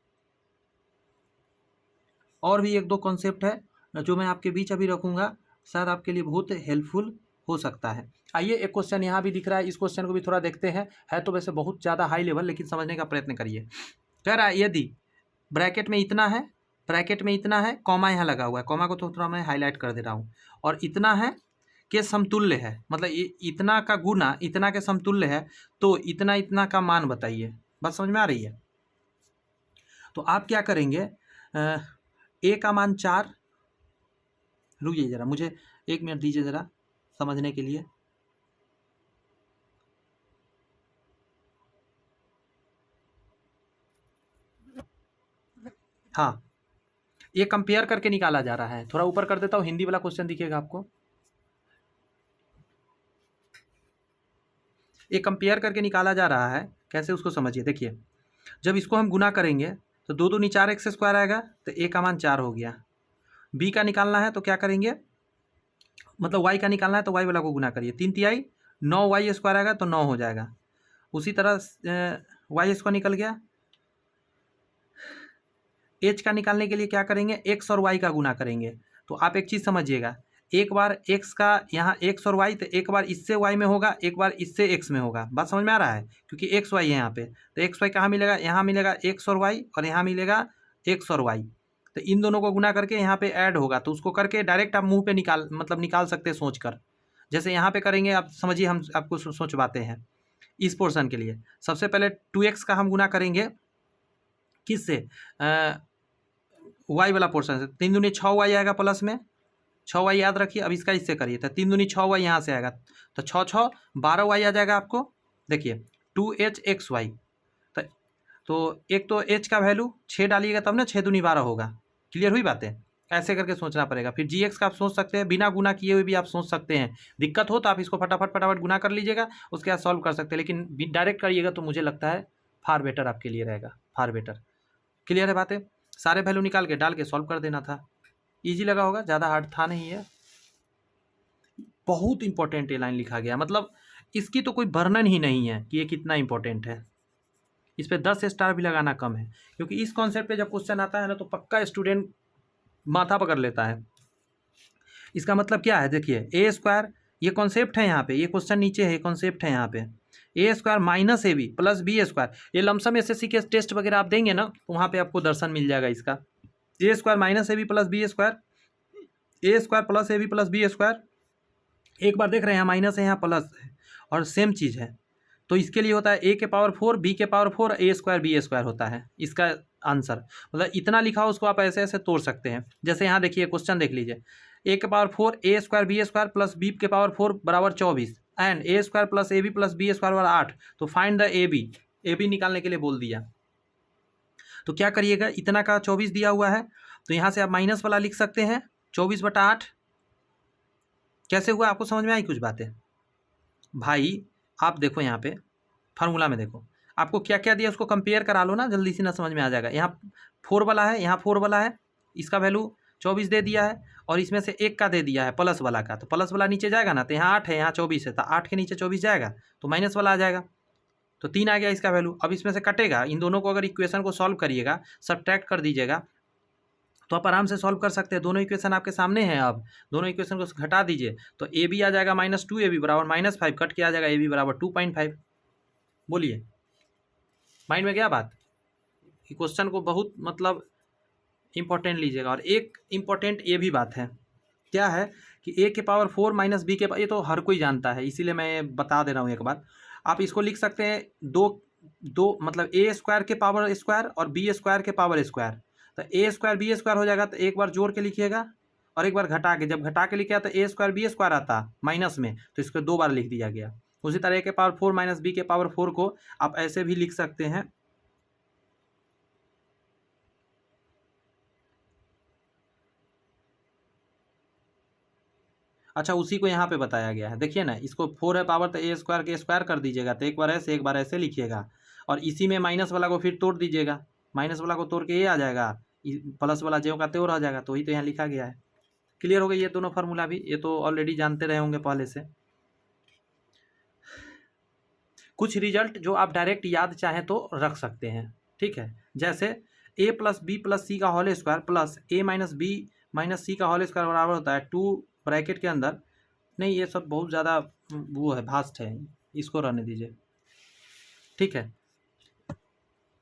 [SPEAKER 1] और भी एक दो कॉन्सेप्ट है जो मैं आपके बीच अभी रखूँगा, शायद आपके लिए बहुत हेल्पफुल हो सकता है। आइए, एक क्वेश्चन यहाँ भी दिख रहा है, इस क्वेश्चन को भी थोड़ा देखते हैं। है तो वैसे बहुत ज़्यादा हाई लेवल, लेकिन समझने का प्रयत्न करिए। कह रहा है यदि ब्रैकेट में इतना है, ब्रैकेट में इतना है, कॉमा यहाँ लगा हुआ है, कॉमा को तो थोड़ा मैं हाईलाइट कर दे रहा हूँ, और इतना है के समतुल्य है, मतलब इतना का गुना इतना के समतुल्य है, तो इतना इतना का मान बताइए। बात समझ में आ रही है? तो आप क्या करेंगे, ए का मान 4, रुकिए ज़रा, मुझे 1 मिनट दीजिए ज़रा समझने के लिए। हाँ, ये कंपेयर करके निकाला जा रहा है। थोड़ा ऊपर कर देता हूँ, हिंदी वाला क्वेश्चन दिखेगा आपको। ये कंपेयर करके निकाला जा रहा है, कैसे उसको समझिए। देखिए, जब इसको हम गुना करेंगे तो 2 दूनी 4 एक्स स्क्वायर आएगा, तो ए का मान 4 हो गया। बी का निकालना है तो क्या करेंगे, मतलब वाई का निकालना है तो वाई वाला को गुना करिए, 3 तिहाई 9 वाई स्क्वायर आएगा तो 9 हो जाएगा। उसी तरह वाई स्क्वायर निकल गया। एच का निकालने के लिए क्या करेंगे, एक्स और वाई का गुना करेंगे। तो आप एक चीज़ समझिएगा, एक बार एक्स का यहाँ एक्स और वाई, तो एक बार इससे वाई में होगा, एक बार इससे एक्स में होगा। बात समझ में आ रहा है? क्योंकि एक्स वाई है यहाँ पे, तो एक्स वाई कहाँ मिलेगा, यहाँ मिलेगा एक्स और वाई, और यहाँ मिलेगा एक्स और वाई। तो इन दोनों को गुना करके यहाँ पे ऐड होगा, तो उसको करके डायरेक्ट आप मुँह पे निकाल सकते हैं सोच कर। जैसे यहाँ पे करेंगे, आप समझिए, हम आपको सोचवाते हैं इस पोर्शन के लिए। सबसे पहले 2x का हम गुना करेंगे किससे, वाई वाला पोर्शन से। 3 दूनी 6 वाई आएगा प्लस में 6 वाई याद रखिए। अब इसका इससे करिए, तो 3 दूनी 6 वाई यहाँ से आएगा, तो 6 6 12 वाई आ जाएगा आपको। देखिए 2hxy, तो एक तो h का वैल्यू 6 डालिएगा तब ना 6 दूनी 12 होगा। क्लियर हुई बातें? ऐसे करके सोचना पड़ेगा। फिर gx का आप सोच सकते हैं, बिना गुना किए हुए भी आप सोच सकते हैं। दिक्कत हो तो आप इसको फटाफट गुना कर लीजिएगा, उसके बाद सॉल्व कर सकते हैं, लेकिन डायरेक्ट करिएगा तो मुझे लगता है फार बेटर आपके लिए रहेगा, फार बेटर। क्लियर है बातें? सारे वैल्यू निकाल के डाल के सॉल्व कर देना था, इजी लगा होगा, ज़्यादा हार्ड था नहीं है। बहुत इंपॉर्टेंट ये लाइन लिखा गया, मतलब इसकी तो कोई वर्णन ही नहीं है कि ये कितना इंपॉर्टेंट है। इस पे 10 स्टार भी लगाना कम है, क्योंकि इस कॉन्सेप्ट पे जब क्वेश्चन आता है ना तो पक्का स्टूडेंट माथा पकड़ लेता है। इसका मतलब क्या है, देखिए ए स्क्वायर, ये कॉन्सेप्ट है यहाँ पे, ये क्वेश्चन नीचे है, ये कॉन्सेप्ट है यहाँ पे, A square minus A B plus B square. ये लमसम एसएससी के टेस्ट वगैरह आप देंगे ना तो वहाँ पे आपको दर्शन मिल जाएगा इसका। A square minus A B plus B square, A square plus A B plus B square. एक बार देख रहे हैं यहाँ माइनस है, यहाँ प्लस है, और सेम चीज़ है, तो इसके लिए होता है ए के पावर 4 बी के power 4 A square B square होता है इसका आंसर। मतलब इतना लिखा हो उसको आप ऐसे ऐसे तोड़ सकते हैं। जैसे यहाँ देखिए क्वेश्चन देख लीजिए, ए के power 4 A square B square plus B के पावर 4 बराबर 24 and A square plus A B plus B square बराबर 8। तो फाइंड द ए बी निकालने के लिए बोल दिया। तो क्या करिएगा, इतना का 24 दिया हुआ है तो यहाँ से आप माइनस वाला लिख सकते हैं 24/8। कैसे हुआ आपको समझ में आई कुछ बातें? भाई आप देखो यहाँ पे फार्मूला में देखो आपको क्या क्या दिया, उसको कंपेयर करा लो ना, जल्दी से ना समझ में आ जाएगा। यहाँ 4 वाला है, यहाँ 4 वाला है, इसका वैल्यू 24 दे दिया है, और इसमें से एक का दे दिया है प्लस वाला का, तो प्लस वाला नीचे जाएगा ना, तो यहाँ 8 है, यहाँ 24 है, तो 8 के नीचे 24 जाएगा तो माइनस वाला आ जाएगा, तो 3 आ गया इसका वैल्यू। अब इसमें से कटेगा, इन दोनों को अगर इक्वेशन को सॉल्व करिएगा, सब्ट्रैक्ट कर दीजिएगा, तो आप आराम से सॉल्व कर सकते हैं। दोनों इक्वेशन आपके सामने हैं, अब दोनों इक्वेशन को घटा दीजिए, तो ए बी आ जाएगा -2ab बराबर -5, कट के आ जाएगा ए बी बराबर 2.5। बोलिए, माइंड में क्या बात? क्वेश्चन को बहुत मतलब इंपॉर्टेंट लीजिएगा। और एक इम्पॉर्टेंट ये भी बात है, क्या है कि a के पावर 4 माइनस बी के, ये तो हर कोई जानता है, इसीलिए मैं बता दे रहा हूँ एक बार। आप इसको लिख सकते हैं दो मतलब ए स्क्वायर के पावर स्क्वायर और बी स्क्वायर के पावर स्क्वायर, तो ए स्क्वायर बी स्क्वायर हो जाएगा, तो एक बार जोड़ के लिखिएगा और एक बार घटा के, जब घटा के लिखा तो ए स्क्वायर बी स्क्वायर आता माइनस में, तो इसको 2 बार लिख दिया गया। उसी तरह ए के पावर 4 माइनस बी के पावर 4 को आप ऐसे भी लिख सकते हैं, अच्छा उसी को यहाँ पे बताया गया है, देखिए ना, इसको 4 है पावर, तो ए स्क्वायर के स्क्वायर कर दीजिएगा, तो एक बार ऐसे लिखिएगा, और इसी में माइनस वाला को फिर तोड़ दीजिएगा, माइनस वाला को तोड़ के ये आ जाएगा, प्लस वाला ज्यों का त्यों रह जाएगा, तो वही तो यहाँ लिखा गया है। क्लियर हो गई ये दोनों फार्मूला भी, ये तो ऑलरेडी जानते रहे होंगे पहले से। कुछ रिजल्ट जो आप डायरेक्ट याद चाहें तो रख सकते हैं, ठीक है, जैसे a प्लस बी प्लस सी का whole square plus a minus B minus C का होल स्क्वायर बराबर होता है 2 ब्रैकेट के अंदर, नहीं ये सब बहुत ज़्यादा वो है, भास्ट है, इसको रहने दीजिए, ठीक है।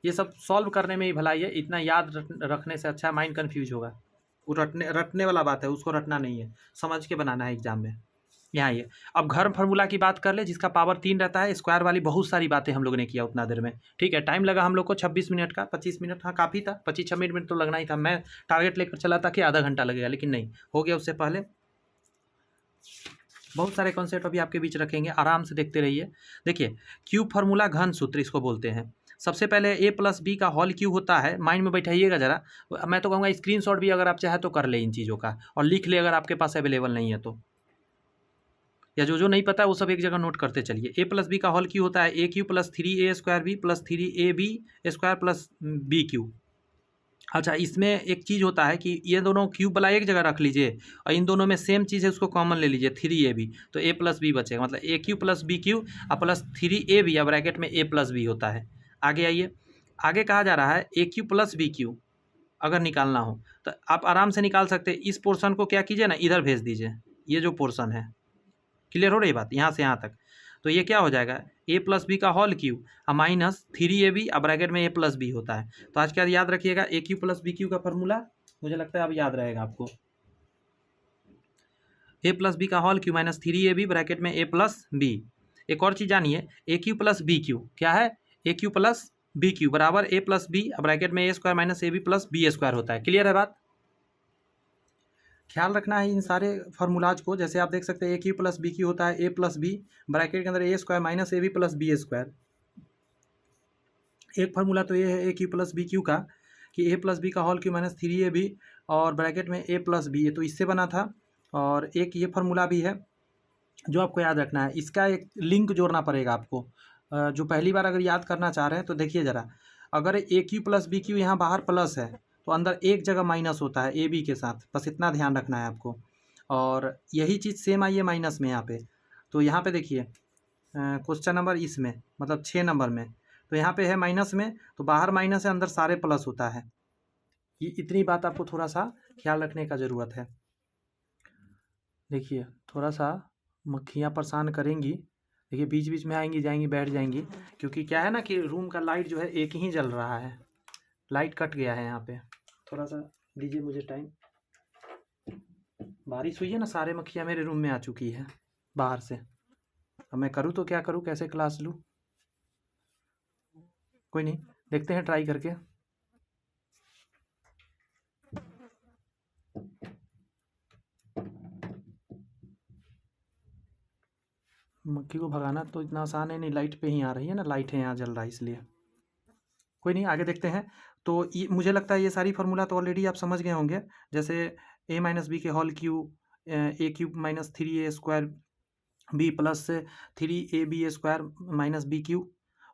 [SPEAKER 1] ये सब सॉल्व करने में ही भलाई है, इतना याद रखने से अच्छा माइंड कन्फ्यूज होगा। वो रटने वाला बात है, उसको रटना नहीं है, समझ के बनाना है एग्जाम में। यहाँ ये अब घर फार्मूला की बात कर ले, जिसका पावर 3 रहता है, स्क्वायर वाली बहुत सारी बातें हम लोगों ने किया उतना देर में, ठीक है। टाइम लगा हम लोग को 26 मिनट का, 25 मिनट, हाँ काफ़ी था, 25-26 मिनट तो लगना ही था। मैं टारगेट लेकर चला था कि आधा घंटा लगेगा, लेकिन नहीं हो गया उससे पहले। बहुत सारे कॉन्सेप्ट अभी आपके बीच रखेंगे, आराम से देखते रहिए। देखिए, क्यूब फार्मूला घन सूत्र इसको बोलते हैं। सबसे पहले a प्लस बी का होल क्यूब होता है, माइंड में बैठाइएगा जरा। मैं तो कहूँगा स्क्रीनशॉट भी अगर आप चाहे तो कर ले इन चीज़ों का, और लिख ले अगर आपके पास अवेलेबल नहीं है तो, या जो नहीं पता है वो सब एक जगह नोट करते चलिए। a प्लस बी का होल क्यूब होता है ए cube plus 3a square B plus 3ab square plus B cube. अच्छा, इसमें एक चीज़ होता है कि ये दोनों क्यूब वाला एक जगह रख लीजिए, और इन दोनों में सेम चीज़ है, उसको कॉमन ले लीजिए 3ab, तो a प्लस बी बचेगा, मतलब ए क्यू प्लस बी क्यू और प्लस 3ab या ब्रैकेट में a प्लस बी होता है। आगे आइए, आगे कहा जा रहा है ए क्यू प्लस बी क्यू अगर निकालना हो तो आप आराम से निकाल सकते हैं। इस पोर्शन को क्या कीजिए ना, इधर भेज दीजिए, ये जो पोर्शन है। क्लियर हो रही बात यहाँ से यहाँ तक? तो ये क्या हो जाएगा, ए प्लस बी का होल क्यूब माइनस 3ab अब ब्रैकेट में ए प्लस बी होता है। तो आज क्या याद रखिएगा, A cube plus B cube का फॉर्मूला, मुझे लगता है अब याद रहेगा आपको। ए प्लस बी का whole cube minus 3ab bracket में ए प्लस बी। एक और चीज़ जानिए, ए क्यू प्लस बी क्यू क्या है, ए क्यू प्लस बी क्यू बराबर ए प्लस बी ब्रैकेट में A square minus A B plus B square होता है। क्लियर है बात? ख्याल रखना है इन सारे फार्मूलाज को। जैसे आप देख सकते हैं a cube plus B cube होता है ए प्लस बी ब्रैकेट के अंदर a square minus A B plus B square. एक फार्मूला तो ये है ए क्यू प्लस बी क्यू का कि ए प्लस बी का होल क्यू माइनस 3ab और ब्रैकेट में ए प्लस बी, ये तो इससे बना था। और एक ये फार्मूला भी है जो आपको याद रखना है, इसका एक लिंक जोड़ना पड़ेगा आपको। जो पहली बार अगर याद करना चाह रहे हैं तो देखिए ज़रा, अगर ए क्यू प्लस बी क्यू यहाँ बाहर प्लस है तो अंदर एक जगह माइनस होता है ए बी के साथ, बस इतना ध्यान रखना है आपको। और यही चीज़ सेम आई है माइनस में यहाँ पे, तो यहाँ पे देखिए क्वेश्चन नंबर इसमें मतलब 6 नंबर में, तो यहाँ पे है माइनस में, तो बाहर माइनस है अंदर सारे प्लस होता है। ये इतनी बात आपको थोड़ा सा ख्याल रखने का ज़रूरत है। देखिए थोड़ा सा मक्खियाँ परेशान करेंगी, देखिए बीच बीच में आएंगी जाएंगी बैठ जाएंगी, क्योंकि क्या है ना कि रूम का लाइट जो है एक ही जल रहा है, लाइट कट गया है यहाँ पे। थोड़ा सा दीजिए मुझे टाइम, बारिश हुई है ना, सारे मक्खियाँ मेरे रूम में आ चुकी है बाहर से। अब मैं करूँ तो क्या करूँ, कैसे क्लास लूँ? कोई नहीं, देखते हैं ट्राई करके। मक्खी को भगाना तो इतना आसान है नहीं, लाइट पे ही आ रही है ना, लाइट है यहाँ जल रहा है इसलिए। कोई नहीं, आगे देखते हैं। तो ये मुझे लगता है ये सारी फार्मूला तो ऑलरेडी आप समझ गए होंगे। जैसे ए माइनस बी के whole cube a cube minus 3a square B plus 3ab square minus b cube,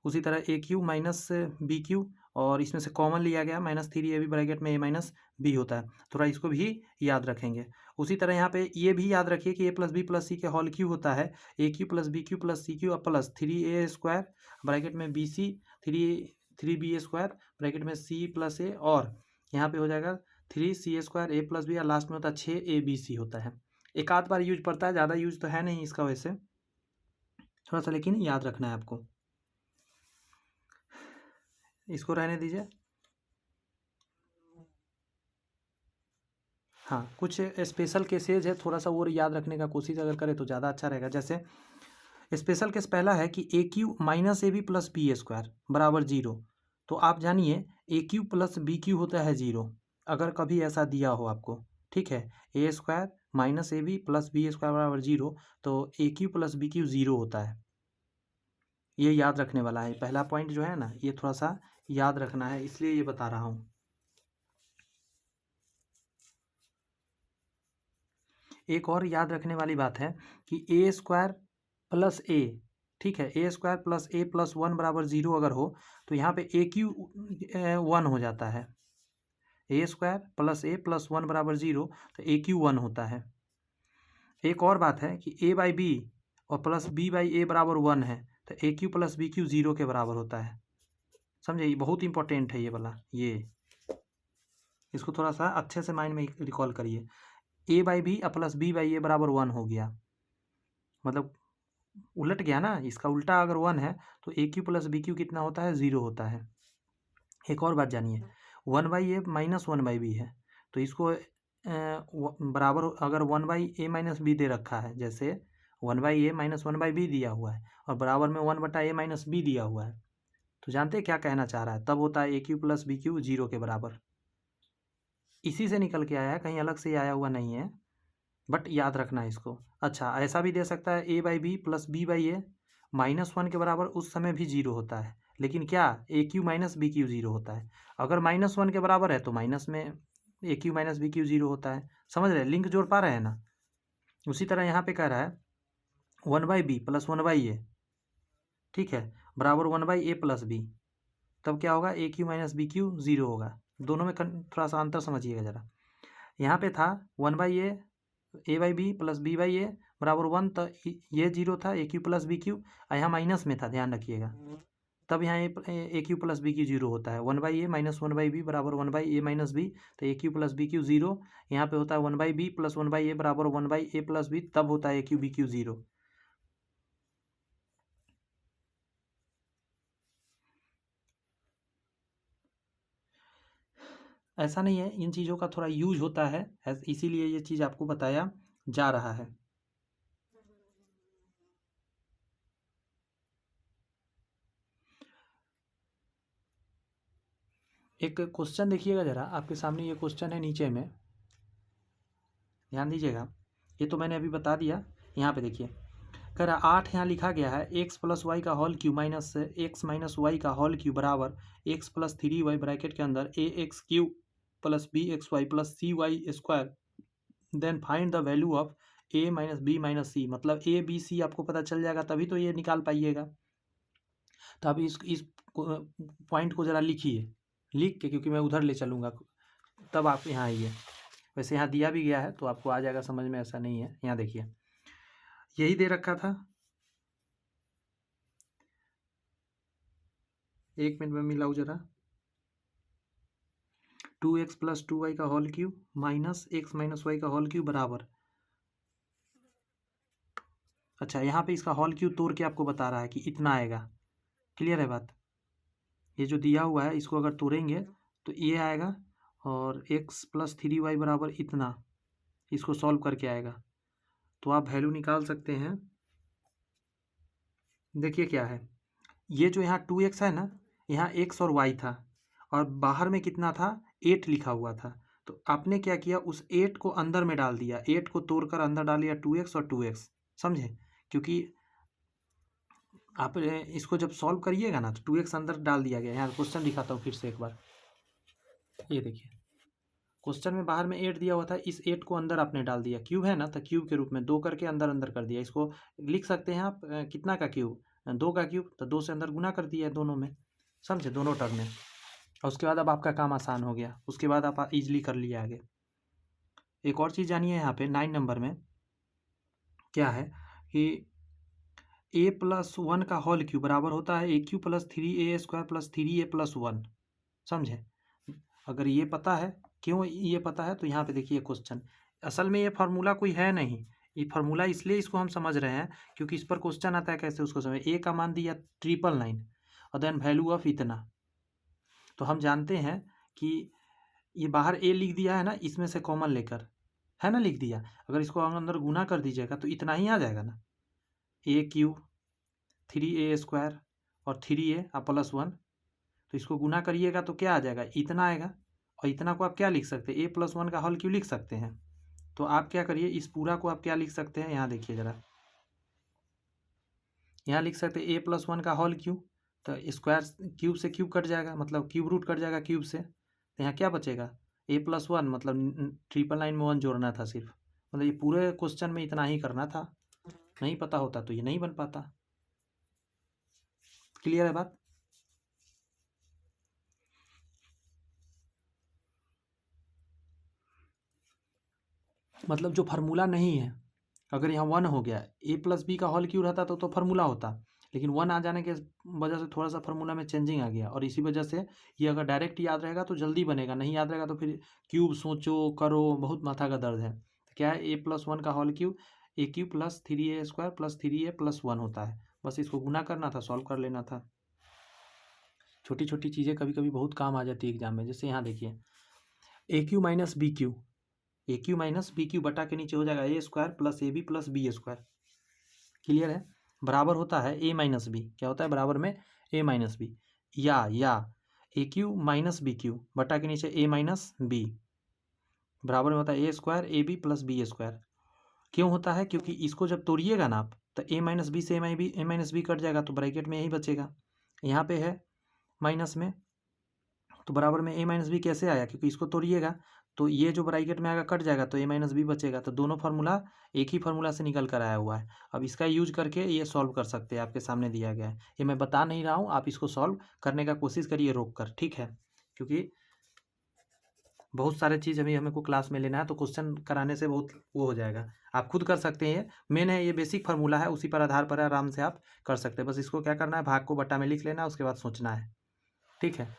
[SPEAKER 1] उसी तरह a cube minus b cube और इसमें से कॉमन लिया गया -3ab ब्रैकेट में a माइनस बी होता है, थोड़ा इसको भी याद रखेंगे। उसी तरह यहाँ पे ये भी याद रखिए कि a plus B plus c के होल क्यू होता है ए cube plus B cube plus c cube plus 3a square bracket में b c 3b square bracket में c प्लस ए, और यहाँ पे हो जाएगा 3c square a plus b, और लास्ट में होता है 6abc होता है। एक आध बार यूज पड़ता है, ज़्यादा यूज तो है नहीं इसका वैसे, थोड़ा सा लेकिन याद रखना है आपको। इसको रहने दीजिए। हाँ, कुछ स्पेशल केसेज है, थोड़ा सा वो याद रखने का कोशिश अगर करें तो ज़्यादा अच्छा रहेगा। जैसे स्पेशल केस पहला है कि a cube minus A B plus B square बराबर 0। तो आप जानिए ए क्यू प्लस बी क्यू होता है 0, अगर कभी ऐसा दिया हो आपको, ठीक है। A square minus A B plus B square बराबर 0, तो a cube plus B cube 0 होता है। ये याद रखने वाला है, पहला पॉइंट जो है ना, ये थोड़ा सा याद रखना है, इसलिए ये बता रहा हूँ। एक और याद रखने वाली बात है कि ए स्क्वायर प्लस ए, ठीक है, a square plus A plus 1 बराबर 0 अगर हो तो यहाँ पे ए क्यू 1 हो जाता है। A square plus A plus 1 बराबर 0, तो ए क्यू 1 होता है। एक और बात है कि ए बाई बी और प्लस बी बाई ए बराबर 1 है, तो a cube plus B cube 0 के बराबर होता है। समझे, ये बहुत इंपॉर्टेंट है ये वाला, ये इसको थोड़ा सा अच्छे से माइंड में रिकॉल करिए। A by b plus B by a बराबर 1 हो गया, मतलब उलट गया ना, इसका उल्टा अगर 1 है तो a cube plus B Q कितना होता है, 0 होता है। एक और बात जानिए, 1 by A minus 1 by B है, तो इसको बराबर अगर 1 बाई ए माइनस बी दे रखा है, जैसे 1 by A minus 1 by B दिया हुआ है और बराबर में 1 बटा ए माइनस बी दिया हुआ है, तो जानते हैं क्या कहना चाह रहा है, तब होता है ए क्यू प्लस बी क्यू 0 के बराबर। इसी से निकल के आया है, कहीं अलग से आया हुआ नहीं है, बट याद रखना है इसको। अच्छा, ऐसा भी दे सकता है a by b plus B by a -1 के बराबर, उस समय भी 0 होता है, लेकिन क्या ए क्यू माइनस बी क्यू 0 होता है। अगर -1 के बराबर है तो माइनस में ए क्यू माइनस बी क्यू 0 होता है। समझ रहे, लिंक जोड़ पा रहे हैं ना। उसी तरह यहाँ पे कह रहा है 1 बाई बी प्लस 1 बाई ए, ठीक है, बराबर 1 बाई ए प्लस बी, तब क्या होगा, ए क्यू माइनस बी क्यू 0 होगा। दोनों में थोड़ा सा अंतर समझिएगा ज़रा। यहाँ पे था 1 by a by b plus B by a बराबर 1, तो ये 0 था, a cube plus B cube, यहाँ माइनस में था, ध्यान रखिएगा, तब यहाँ a cube plus B cube 0 होता है। 1 by A minus 1 by b बराबर 1 बाई ए माइनस बी, तो a cube plus B cube 0। यहाँ पे होता है 1 by b plus 1 by a बराबर 1 बाई ए प्लस बी, तब होता है ए क्यू बी क्यू 0। ऐसा नहीं है, इन चीज़ों का थोड़ा यूज होता है, इसीलिए ये चीज़ आपको बताया जा रहा है। एक क्वेश्चन देखिएगा ज़रा, आपके सामने ये क्वेश्चन है नीचे में, ध्यान दीजिएगा। ये तो मैंने अभी बता दिया। यहाँ पे देखिए, कह रहा 8 यहाँ लिखा गया है एक्स प्लस वाई का whole cube minus x minus Y का होल क्यू बराबर एक्स प्लस 3y ब्रैकेट के अंदर a x cube plus b x y plus c y square, then find the value of a minus B minus c. मतलब a B C आपको पता चल जाएगा, तभी तो ये निकाल पाइएगा। तो आप इस पॉइंट को ज़रा लिखिए, लिख के, क्योंकि मैं उधर ले चलूँगा, तब आप यहाँ आइए। वैसे यहाँ दिया भी गया है तो आपको आ जाएगा समझ में, ऐसा नहीं है। यहाँ देखिए, यही दे रखा था, एक मिनट में मिलाऊँ जरा, 2x प्लस 2y का whole cube minus x minus Y का होल क्यूब बराबर, अच्छा यहाँ पे इसका होल क्यूब तोड़ के आपको बता रहा है कि इतना आएगा। क्लियर है बात। ये जो दिया हुआ है इसको अगर तोड़ेंगे तो ये आएगा, और x प्लस 3y बराबर इतना, इसको सॉल्व करके आएगा, तो आप वैल्यू निकाल सकते हैं। देखिए क्या है, ये जो यहाँ 2x है ना, यहाँ x और y था, और बाहर में कितना था, 8 लिखा हुआ था। तो आपने क्या किया, उस 8 को अंदर में डाल दिया, 8 को तोड़कर अंदर डाल दिया 2x और 2x, समझे। क्योंकि आप इसको जब सॉल्व करिएगा ना तो 2x अंदर डाल दिया गया। यहाँ क्वेश्चन दिखाता हूँ फिर से एक बार, ये देखिए क्वेश्चन में बाहर में 8 दिया हुआ था, इस 8 को अंदर आपने डाल दिया, क्यूब है ना, तो क्यूब के रूप में 2 करके अंदर अंदर कर दिया। इसको लिख सकते हैं आप कितना का क्यूब, 2 का क्यूब, तो 2 से अंदर गुना कर दिया दोनों में, समझे, दोनों टर्म में। और उसके बाद अब आपका काम आसान हो गया, उसके बाद आप इजीली कर लिए आगे। एक और चीज़ जानिए यहाँ पे 9 नंबर में क्या है कि a+1 का होल क्यूब बराबर होता है a³ + 3a² + 3a+1। समझे? अगर ये पता है, क्यों ये पता है, तो यहाँ पे देखिए क्वेश्चन। असल में ये फार्मूला कोई है नहीं, ये फार्मूला इसलिए इसको हम समझ रहे हैं क्योंकि इस पर क्वेश्चन आता है कैसे उसको समझ। ए का मान दिया 999 और देन वैल्यू ऑफ इतना, तो हम जानते हैं कि ये बाहर ए लिख दिया है ना, इसमें से कॉमन लेकर, है ना, लिख दिया। अगर इसको अंदर गुना कर दीजिएगा तो इतना ही आ जाएगा ना, a³ 3a² और 3a +1। तो इसको गुना करिएगा तो क्या आ जाएगा, इतना आएगा। और इतना को आप क्या लिख सकते हैं, a+1 का होल क्यों लिख सकते हैं। तो आप क्या करिए, इस पूरा को आप क्या लिख सकते हैं, यहाँ देखिए ज़रा, यहाँ लिख सकते हैं a+1 का होल क्यूब। तो स्क्वायर क्यूब से क्यूब कट जाएगा, मतलब क्यूब रूट कट जाएगा क्यूब से, तो यहाँ क्या बचेगा, a+1, मतलब 999 में 1 जोड़ना था सिर्फ, मतलब ये पूरे क्वेश्चन में इतना ही करना था। नहीं पता होता तो ये नहीं बन पाता। क्लियर है बात? मतलब जो फार्मूला नहीं है, अगर यहाँ 1 हो गया, a+b का होल क्यूब रहता तो फार्मूला होता, लेकिन 1 आ जाने के वजह से थोड़ा सा फार्मूला में चेंजिंग आ गया, और इसी वजह से ये अगर डायरेक्ट याद रहेगा तो जल्दी बनेगा, नहीं याद रहेगा तो फिर क्यूब सोचो करो, बहुत माथा का दर्द है। तो क्या है, a+1 का whole cube a³ + 3a² + 3a+1 होता है। बस इसको गुना करना था, सॉल्व कर लेना था। छोटी छोटी चीज़ें कभी कभी बहुत काम आ जाती है एग्जाम में। जैसे यहाँ देखिए a³ - b³, a³ - b³ बटा के नीचे हो जाएगा a² + ab + b²। क्लियर है? बराबर होता है a - b, क्या होता है बराबर में a - b, या a³ - b³ बटा के नीचे a - b बराबर में होता है a² ab + b²। क्यों होता है, क्योंकि इसको जब तोड़िएगा ना आप, तो a - b से a - b कट जाएगा, तो ब्रैकेट में यही बचेगा। यहाँ पे है माइनस में, तो बराबर में a - b कैसे आया, क्योंकि इसको तोड़िएगा तो ये जो ब्रैकेट में आएगा कट जाएगा, तो a - b बचेगा। तो दोनों फार्मूला एक ही फार्मूला से निकल कर आया हुआ है। अब इसका यूज करके ये सॉल्व कर सकते हैं, आपके सामने दिया गया है। ये मैं बता नहीं रहा हूँ, आप इसको सॉल्व करने का कोशिश करिए रोक कर, ठीक है, क्योंकि बहुत सारे चीज़ अभी हमें को क्लास में लेना है, तो क्वेश्चन कराने से बहुत वो हो जाएगा। आप खुद कर सकते हैं, ये मेन है, ये बेसिक फार्मूला है, उसी पर आधार पर आराम से आप कर सकते हैं। बस इसको क्या करना है, भाग को बट्टा में लिख लेना है, उसके बाद सोचना है, ठीक है।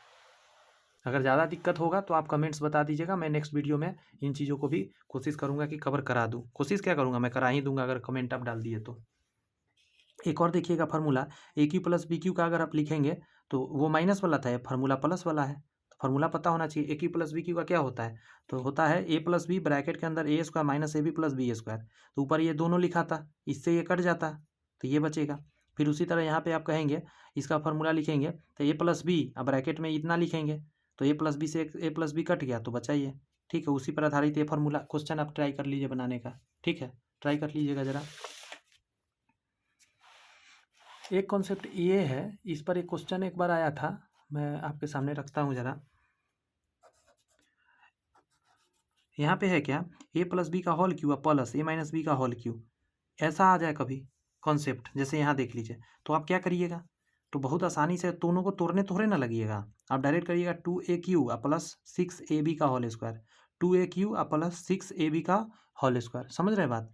[SPEAKER 1] अगर ज़्यादा दिक्कत होगा तो आप कमेंट्स बता दीजिएगा, मैं नेक्स्ट वीडियो में इन चीज़ों को भी कोशिश करूँगा कि कवर करा दूँ। कोशिश क्या करूँगा, मैं करा ही दूँगा अगर कमेंट आप डाल दिए तो। एक और देखिएगा फार्मूला, a³ + b³ का अगर आप लिखेंगे तो वो माइनस वाला था, ये फार्मूला प्लस वाला है, तो फार्मूला पता होना चाहिए। a³ + b³ का क्या होता है, तो होता है a + b ब्रैकेट के अंदर a² - ab + b²। तो ऊपर ये दोनों लिखा था, इससे ये कट जाता, तो ये बचेगा। फिर उसी तरह यहाँ पे आप कहेंगे, इसका फार्मूला लिखेंगे तो a + b, अब ब्रैकेट में इतना लिखेंगे, तो a + b से a + b कट गया, तो बचा ये, ठीक है। उसी पर आधारित ये फार्मूला क्वेश्चन आप ट्राई कर लीजिए बनाने का, ठीक है, ट्राई कर लीजिएगा ज़रा। एक कॉन्सेप्ट ये है, इस पर एक क्वेश्चन एक बार आया था, मैं आपके सामने रखता हूँ ज़रा। यहाँ पे है क्या, a + b का whole cube plus a - b का होल क्यूब, ऐसा आ जाए कभी कॉन्सेप्ट, जैसे यहाँ देख लीजिए, तो आप क्या करिएगा, तो बहुत आसानी से दोनों को तोड़ने थोड़े ना लगिएगा, आप डायरेक्ट करिएगा 2a³ + 6ab का होल स्क्वायर, 2a³ + 6ab का होल स्क्वायर, समझ रहे बात,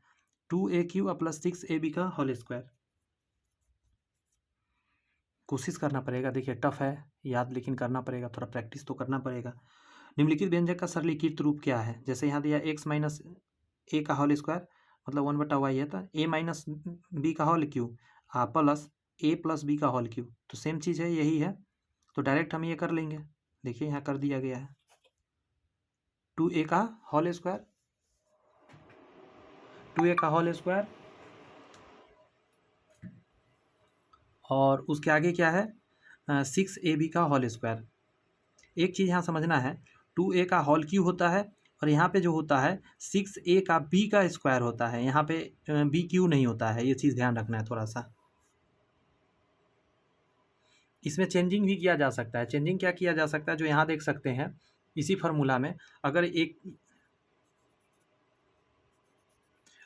[SPEAKER 1] 2a³ + 6ab का होल स्क्वायर। कोशिश करना पड़ेगा, देखिए टफ है याद, लेकिन करना पड़ेगा, थोड़ा प्रैक्टिस तो करना पड़ेगा। निम्नलिखित व्यंजक का सरलीकृत रूप क्या है, जैसे यहाँ दिया x - a का होल स्क्वायर, मतलब 1/y है, तो a - b का whole cube plus a + b का होल क्यूब, तो सेम चीज़ है, यही है, तो डायरेक्ट हम ये कर लेंगे। देखिए यहाँ कर दिया गया है 2a का होल स्क्वायर, 2a का होल स्क्वायर, और उसके आगे क्या है 6ab का होल स्क्वायर। एक चीज़ यहाँ समझना है, 2a का होल क्यूब होता है, और यहाँ पे जो होता है 6a का b का स्क्वायर होता है, यहाँ पे b³ नहीं होता है, ये चीज़ ध्यान रखना है थोड़ा सा। इसमें चेंजिंग भी किया जा सकता है। चेंजिंग क्या किया जा सकता है, जो यहाँ देख सकते हैं इसी फार्मूला में,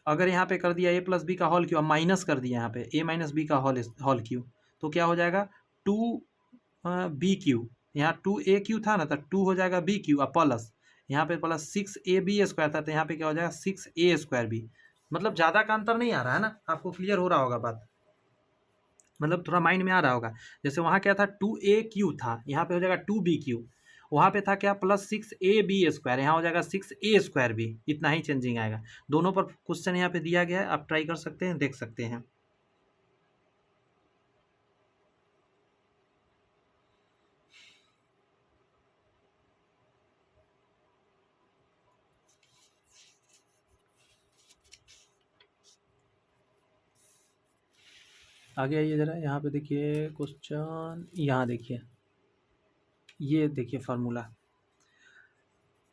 [SPEAKER 1] अगर यहाँ पे कर दिया a + b का होल क्यूब, माइनस कर दिया यहाँ पे a - b का होल क्यूब, तो क्या हो जाएगा 2b³ यहाँ 2AQ था ना, तो 2 हो जाएगा BQ और प्लस यहाँ पे प्लस 6AB स्क्वायर था, तो यहाँ पे क्या हो जाएगा 6A स्क्वायर B। मतलब ज़्यादा का अंतर नहीं आ रहा है ना, आपको क्लियर हो रहा होगा बात, मतलब थोड़ा माइंड में आ रहा होगा। जैसे वहाँ क्या था 2AQ था, यहाँ पे हो जाएगा 2BQ, वहाँ पे था क्या प्लस 6AB स्क्वायर, यहाँ हो जाएगा 6A स्क्वायर B, इतना ही चेंजिंग आएगा। दोनों पर क्वेश्चन यहाँ पे दिया गया है, आप ट्राई कर सकते हैं, देख सकते हैं। आगे आइए ज़रा, यहाँ पे देखिए क्वेश्चन, यहाँ देखिए, ये देखिए फार्मूला,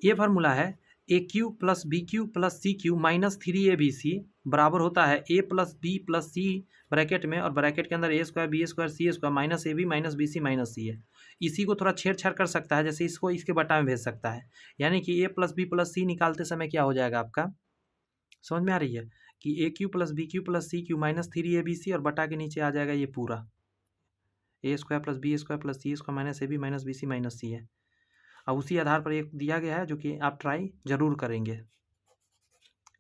[SPEAKER 1] ये फार्मूला है AQ plus BQ plus CQ minus 3ABC बराबर होता है A plus B plus C bracket में, और ब्रैकेट के अंदर A square B square C square minus AB minus BC minus C है। इसी को थोड़ा छेड़छाड़ कर सकता है, जैसे इसको इसके बटा में भेज सकता है, यानी कि A plus B plus C निकालते समय क्या हो जाएगा आपका, समझ में आ रही है कि AQ plus BQ plus CQ minus 3ABC और बटा के नीचे आ जाएगा ये पूरा A square plus B square plus C square minus AB minus BC minus C है। अब उसी आधार पर एक दिया गया है जो कि आप ट्राई जरूर करेंगे,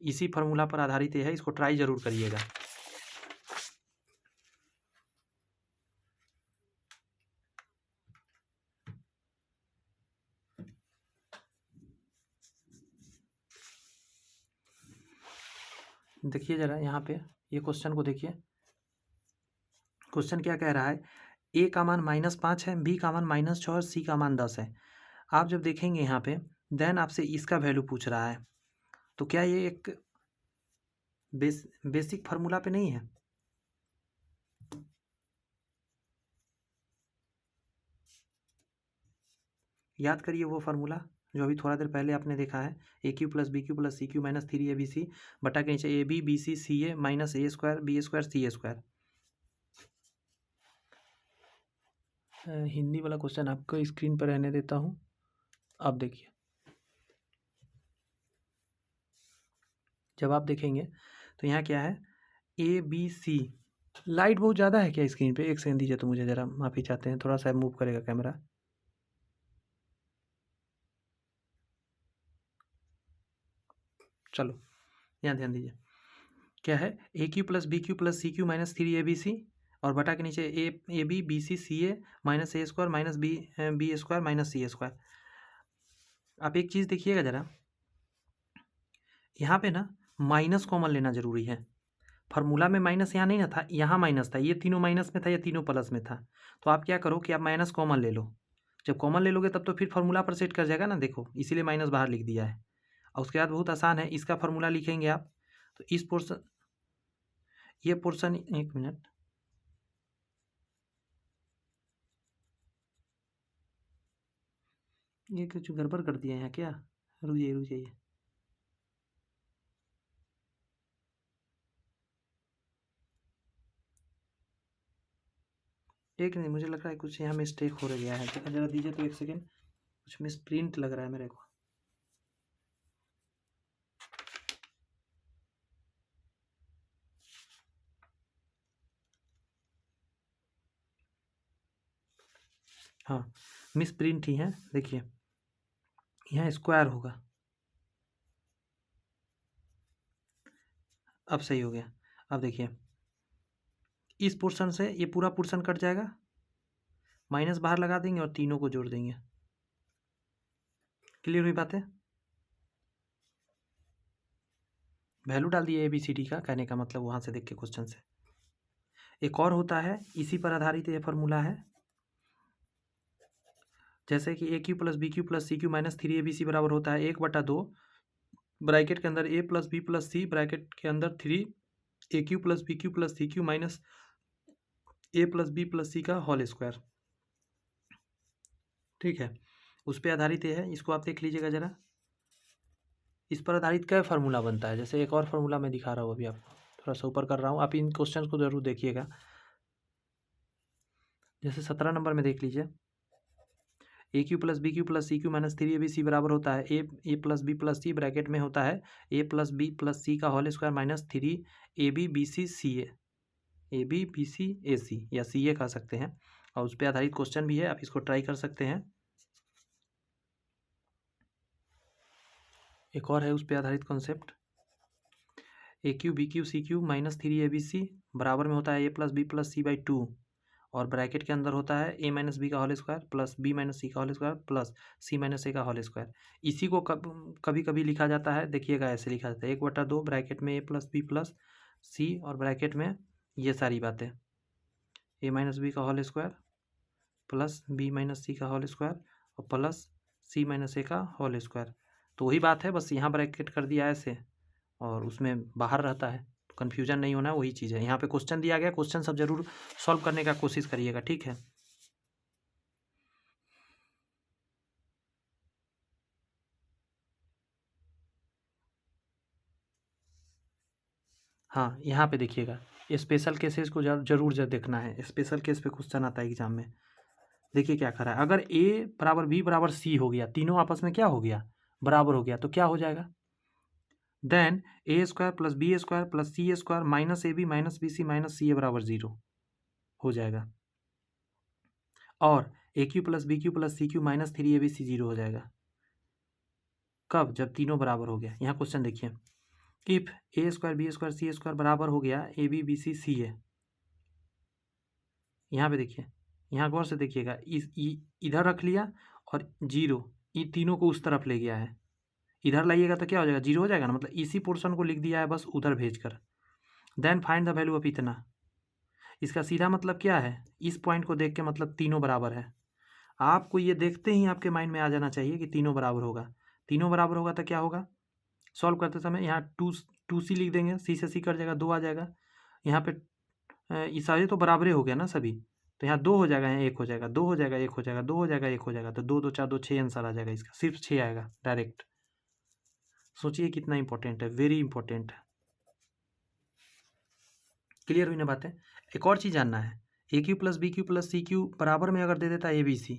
[SPEAKER 1] इसी फार्मूला पर आधारित है, इसको ट्राई जरूर करिएगा। देखिए जरा यहाँ पे ये क्वेश्चन को देखिए, क्वेश्चन क्या कह रहा है, A का मान -5 है, B का मान -6 और C का मान 10 है। आप जब देखेंगे यहाँ पे देन आपसे इसका वैल्यू पूछ रहा है, तो क्या ये एक बेसिक फार्मूला पे नहीं है? याद करिए वो फार्मूला जो अभी थोड़ा देर पहले आपने देखा है, AQ plus BQ plus CQ minus 3ABC बटा के नीचे AB BC CA minus A square B square C square. Hindi वाला क्वेश्चन आपको स्क्रीन पर रहने देता हूँ, अब देखिए, जब आप देखेंगे तो यहाँ क्या है ABC, लाइट बहुत ज़्यादा है क्या स्क्रीन पे? एक सेकंड दीजिए तो मुझे ज़रा, माफ़ी चाहते हैं, थोड़ा सा मूव करेगा कैमरा। चलो यहाँ ध्यान दीजिए, क्या है AQ plus BQ plus CQ minus 3ABC और बटा के नीचे AB BC CA minus A square minus B square minus C square. आप एक चीज़ देखिएगा ज़रा, यहाँ पे ना माइनस कॉमन लेना जरूरी है। फार्मूला में माइनस यहाँ नहीं ना था, यहाँ माइनस था, ये तीनों माइनस में था, ये तीनों प्लस में था। तो आप क्या करो कि आप माइनस कॉमन ले लो, जब कॉमन ले लोगे तब तो फिर फार्मूला पर सेट कर जाएगा ना, देखो इसीलिए माइनस बाहर लिख दिया है। और उसके बाद बहुत आसान है, इसका फार्मूला लिखेंगे आप, तो इस पोर्शन, ये पोर्शन, एक मिनट, ये कुछ गड़बड़ कर दिया है यहाँ क्या, रुक जाइए। एक नहीं, मुझे लग रहा है कुछ यहाँ मिस्टेक हो गया है, जरा दीजिए तो एक सेकेंड, कुछ मिस प्रिंट लग रहा है मेरे को। हाँ मिस प्रिंट ही है, देखिए यहाँ स्क्वायर होगा, अब सही हो गया। अब देखिए इस पोर्शन से ये पूरा पोर्शन कट जाएगा, माइनस बाहर लगा देंगे और तीनों को जोड़ देंगे। क्लियर हुई बात है? वैल्यू डाल दिए ABCD का, कहने का मतलब वहाँ से देख के क्वेश्चन से। एक और होता है, इसी पर आधारित ये फार्मूला है, जैसे कि AQ plus BQ plus CQ minus 3ABC बराबर होता है 1/2 ब्रैकेट के अंदर A plus B plus C bracket के अंदर 3AQ plus BQ plus CQ minus A plus B plus C का होल स्क्वायर। ठीक है, उस पर आधारित ये है, इसको आप देख लीजिएगा ज़रा, इस पर आधारित क्या फार्मूला बनता है। जैसे एक और फार्मूला मैं दिखा रहा हूँ अभी आपको, थोड़ा सा ऊपर कर रहा हूँ, आप इन क्वेश्चन को जरूर देखिएगा। जैसे 17 नंबर में देख लीजिए, AQ plus BQ plus CQ minus 3ABC बराबर होता है A plus B plus C bracket में होता है A plus B plus C का whole square minus 3AB BC CA, AB BC AC या CA कह सकते हैं। और उस पर आधारित क्वेश्चन भी है, आप इसको ट्राई कर सकते हैं। एक और है उस पर आधारित concept, a cube B cube C cube minus 3 ABC बराबर में होता है a+b+c/2 और ब्रैकेट के अंदर होता है a-b का होल स्क्वायर प्लस b-c का होल स्क्वायर प्लस c-a का होल स्क्वायर। इसी को कभी कभी लिखा जाता है, देखिएगा ऐसे लिखा जाता है 1/2 ब्रैकेट में a+b+c और ब्रैकेट में ये सारी बातें a-b का होल स्क्वायर प्लस b-c का होल स्क्वायर और प्लस c-a का होल स्क्वायर। तो वही बात है, बस यहाँ ब्रैकेट कर दिया ऐसे और उसमें बाहर रहता है, तो कन्फ्यूजन नहीं होना, वही चीज़ है। यहाँ पे क्वेश्चन दिया गया, क्वेश्चन सब जरूर सॉल्व करने का कोशिश करिएगा, ठीक है। हाँ, यहाँ पे देखिएगा, स्पेशल केसेस को जरूर देखना है, स्पेशल केस पे क्वेश्चन आता है एग्जाम में। देखिए क्या करा है, अगर a बराबर b बराबर c हो गया, तीनों आपस में क्या हो गया, बराबर हो गया, तो क्या हो जाएगा, then a² + b² + c² minus ab minus bc minus ca बराबर 0 हो जाएगा। और AQ + BQ + CQ minus 3ABC 0 हो जाएगा। कब, जब तीनों बराबर हो गया। यहाँ क्वेश्चन देखिए, इफ a² b² c² बराबर हो गया AB BC CA। यहाँ पे देखिए, यहाँ गौर से देखिएगा, इधर रख लिया और 0, ये तीनों को उस तरफ ले गया है, इधर लाइएगा तो क्या हो जाएगा, 0 हो जाएगा ना, मतलब इसी पोर्शन को लिख दिया है बस उधर भेजकर। Then find the value of इतना, इसका सीधा मतलब क्या है, इस पॉइंट को देख के मतलब तीनों बराबर है। आपको ये देखते ही आपके माइंड में आ जाना चाहिए कि तीनों बराबर होगा। तीनों बराबर होगा तो क्या होगा, सॉल्व करते समय यहाँ 2c लिख देंगे, c से c कट जाएगा, 2 आ जाएगा। यहाँ पे ये सारे तो बराबरे हो गया ना सभी, तो यहाँ 2 हो जाएगा, यहाँ 1 हो जाएगा, 2 हो जाएगा, 1 हो जाएगा, 2 हो जाएगा, 1 हो जाएगा, तो 2 2 4 2 6 आंसर आ जाएगा इसका, सिर्फ 6 आएगा डायरेक्ट। सोचिए कितना इंपॉर्टेंट है, वेरी इंपॉर्टेंट है। क्लियर हुई ना बातें। एक और चीज़ जानना है, AQ + BQ + CQ बराबर में अगर दे देता है ABC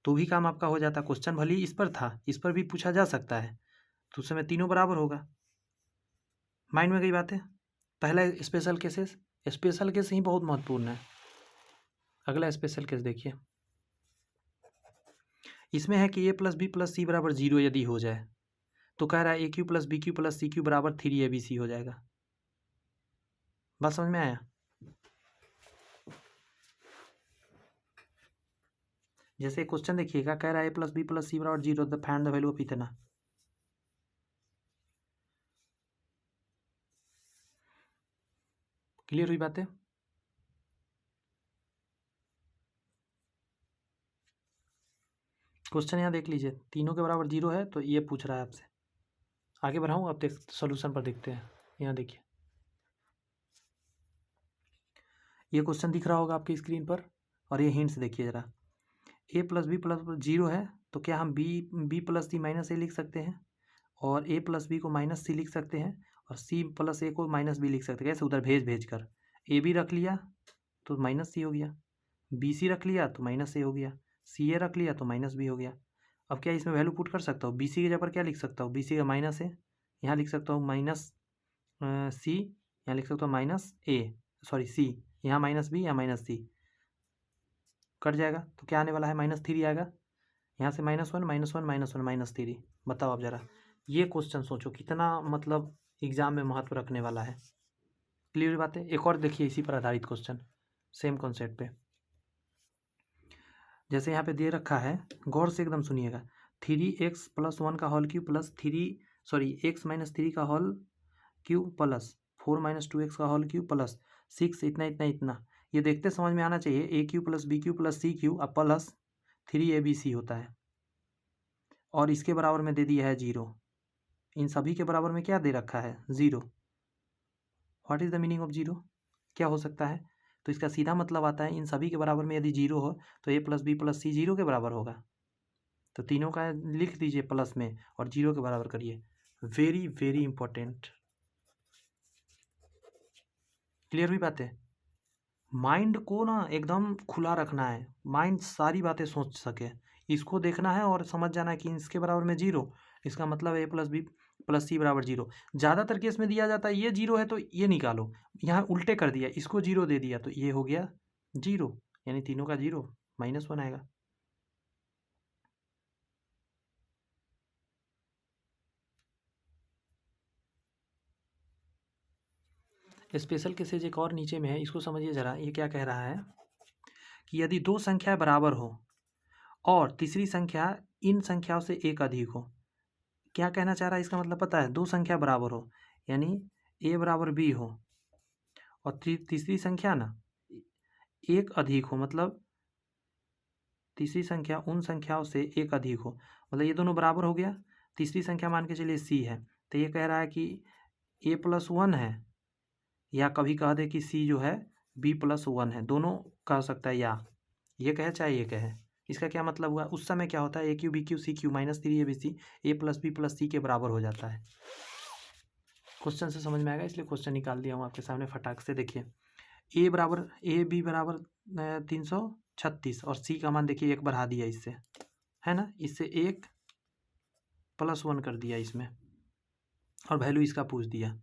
[SPEAKER 1] तो भी काम आपका हो जाता। क्वेश्चन भले ही इस पर था, इस पर भी पूछा जा सकता है, तो उस समय तीनों बराबर होगा। माइंड में गई बातें। पहला स्पेशल केसेस, स्पेशल केस ही बहुत महत्वपूर्ण है। अगला स्पेशल केस देखिए, इसमें है कि a + b + c बराबर 0 यदि हो जाए तो कह रहा है AQ + BQ + CQ बराबर 3ABC हो जाएगा। बात समझ में आया। जैसे क्वेश्चन देखिएगा, कह रहा है a + b + c बराबर 0, the find the value of इतना। क्लियर हुई बातें। क्वेश्चन यहाँ देख लीजिए, तीनों के बराबर 0 है तो ये पूछ रहा है आपसे। आगे बढ़ाऊँ, अब सोल्यूशन पर देखते हैं। यहाँ देखिए, ये क्वेश्चन दिख रहा होगा आपकी स्क्रीन पर, और ये हिंट्स देखिए जरा। a + b + 0 है तो क्या हम b + c माइनस a लिख सकते हैं, और a + b को माइनस c लिख सकते हैं, और c + a को माइनस b लिख सकते हैं। कैसे, उधर भेज कर a b रख लिया तो माइनस c हो गया, b c रख लिया तो माइनस a हो गया, c a रख लिया तो माइनस b हो गया। अब क्या इसमें वैल्यू पुट कर सकता हूँ, bc की जगह पर क्या लिख सकता हूँ, bc का माइनस a, यहाँ लिख सकता हूँ माइनस c, यहाँ लिख सकता हूँ माइनस a, सॉरी c, यहाँ माइनस b, यहाँ माइनस c, कट जाएगा तो क्या आने वाला है, -3 आएगा। यहाँ से -1 -1 -1 -3। बताओ आप जरा, ये क्वेश्चन सोचो कितना मतलब एग्जाम में महत्व रखने वाला है। क्लियर बात है। एक और देखिए इसी पर आधारित क्वेश्चन, सेम कॉन्सेप्ट पे। जैसे यहाँ पे दे रखा है, गौर से एकदम सुनिएगा, 3x + 1 का होल क्यूब प्लस x - 3 का होल क्यूब प्लस 4 - 2x का होल क्यूब प्लस 6 इतना इतना इतना। ये देखते समझ में आना चाहिए, AQ + BQ + CQ अब प्लस 3ABC होता है, और इसके बराबर में दे दिया है 0। इन सभी के बराबर में क्या दे रखा है, 0। What is the meaning of 0, क्या हो सकता है। तो इसका सीधा मतलब आता है, इन सभी के बराबर में यदि 0 हो तो a + b + c 0 के बराबर होगा। तो तीनों का लिख दीजिए प्लस में और 0 के बराबर करिए। Very very important. क्लियर हुई बातें। माइंड को ना एकदम खुला रखना है, माइंड सारी बातें सोच सके, इसको देखना है और समझ जाना है कि इसके बराबर में 0, इसका मतलब a + b + c बराबर 0। ज़्यादातर केस में दिया जाता है ये 0 है तो ये निकालो, यहाँ उल्टे कर दिया, इसको 0 दे दिया तो ये हो गया 0, यानी तीनों का 0 -1 आएगा। स्पेशल केसेज एक और नीचे में है, इसको समझिए ज़रा। ये क्या कह रहा है कि यदि दो संख्याएं बराबर हो और तीसरी संख्या इन संख्याओं से एक अधिक हो। क्या कहना चाह रहा है इसका मतलब पता है? दो संख्या बराबर हो यानी a बराबर b हो और तीसरी संख्या ना एक अधिक हो, मतलब तीसरी संख्या उन संख्याओं से एक अधिक हो, मतलब ये दोनों बराबर हो गया। तीसरी संख्या मान के चलिए c है, तो ये कह रहा है कि a+1 है, या कभी कह दे कि c जो है b+1 है, दोनों कह सकता है, या ये कहे चाहे ये कहे। इसका क्या मतलब हुआ? उस समय क्या होता है, a cube B cube C cube -3abc a+b+c के बराबर हो जाता है। क्वेश्चन से समझ में आएगा, इसलिए क्वेश्चन निकाल दिया हूँ आपके सामने फटाक से। देखिए a b बराबर 336 और c का मान देखिए 1 बढ़ा दिया इससे, है ना, इससे 1+1 कर दिया इसमें और वैल्यू इसका पूछ दिया,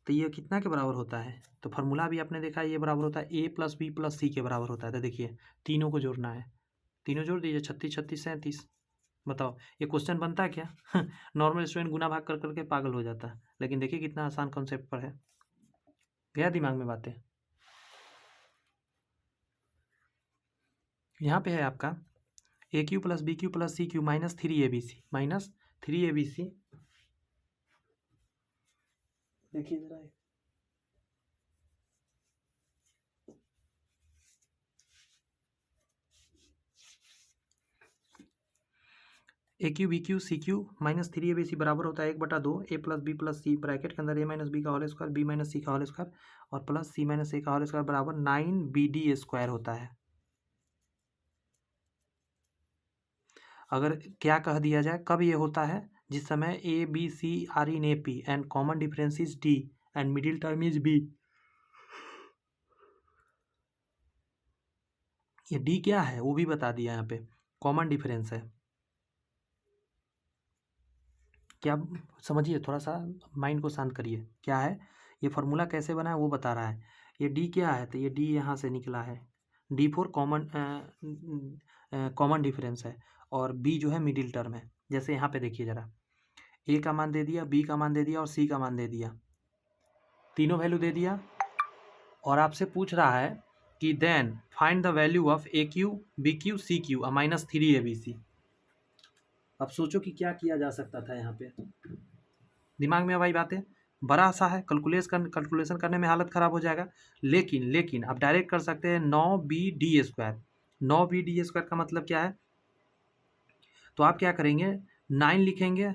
[SPEAKER 1] तो ये कितना के बराबर होता है? तो फार्मूला भी आपने देखा, ये बराबर होता है a+b+c के बराबर होता है। तो देखिए तीनों को जोड़ना है, तीनों जोड़ दीजिए, 36 36 37। बताओ ये क्वेश्चन बनता है क्या? नॉर्मल स्टूडेंट गुना भाग कर करके पागल हो जाता है, लेकिन देखिए कितना आसान कॉन्सेप्ट पर है। गया दिमाग में बातें? यहाँ पे है आपका a³ + b³ + c³ -3abc देखिए जरा, a³ b³ c³ -3abc बराबर होता है 1/2 a+b+c ब्रैकेट के अंदर a-b का होल स्क्वायर b - c का होल स्क्वायर और प्लस c - a का होल स्क्वायर बराबर 9bd² होता है। अगर क्या कह दिया जाए, कब ये होता है? जिस समय a b c are in AP and common difference is d and middle term is b। ये d क्या है वो भी बता दिया, यहाँ पे कॉमन डिफरेंस है। क्या समझिए, थोड़ा सा माइंड को शांत करिए। क्या है ये फार्मूला, कैसे बना है वो बता रहा है। ये डी क्या है? तो ये डी यहाँ से निकला है, डी फॉर कॉमन डिफरेंस है, और बी जो है मिडिल टर्म है। जैसे यहाँ पे देखिए ज़रा, ए का मान दे दिया, बी का मान दे दिया और सी का मान दे दिया, तीनों वैल्यू दे दिया, और आपसे पूछ रहा है कि then find the value of a³ b³ c³ -3abc। अब सोचो कि क्या किया जा सकता था यहाँ पे, दिमाग में भाई बातें। बड़ा सा है, कैलकुलेशन करने में हालत ख़राब हो जाएगा, लेकिन आप डायरेक्ट कर सकते हैं 9bd²। 9bd² का मतलब क्या है? तो आप क्या करेंगे, 9 लिखेंगे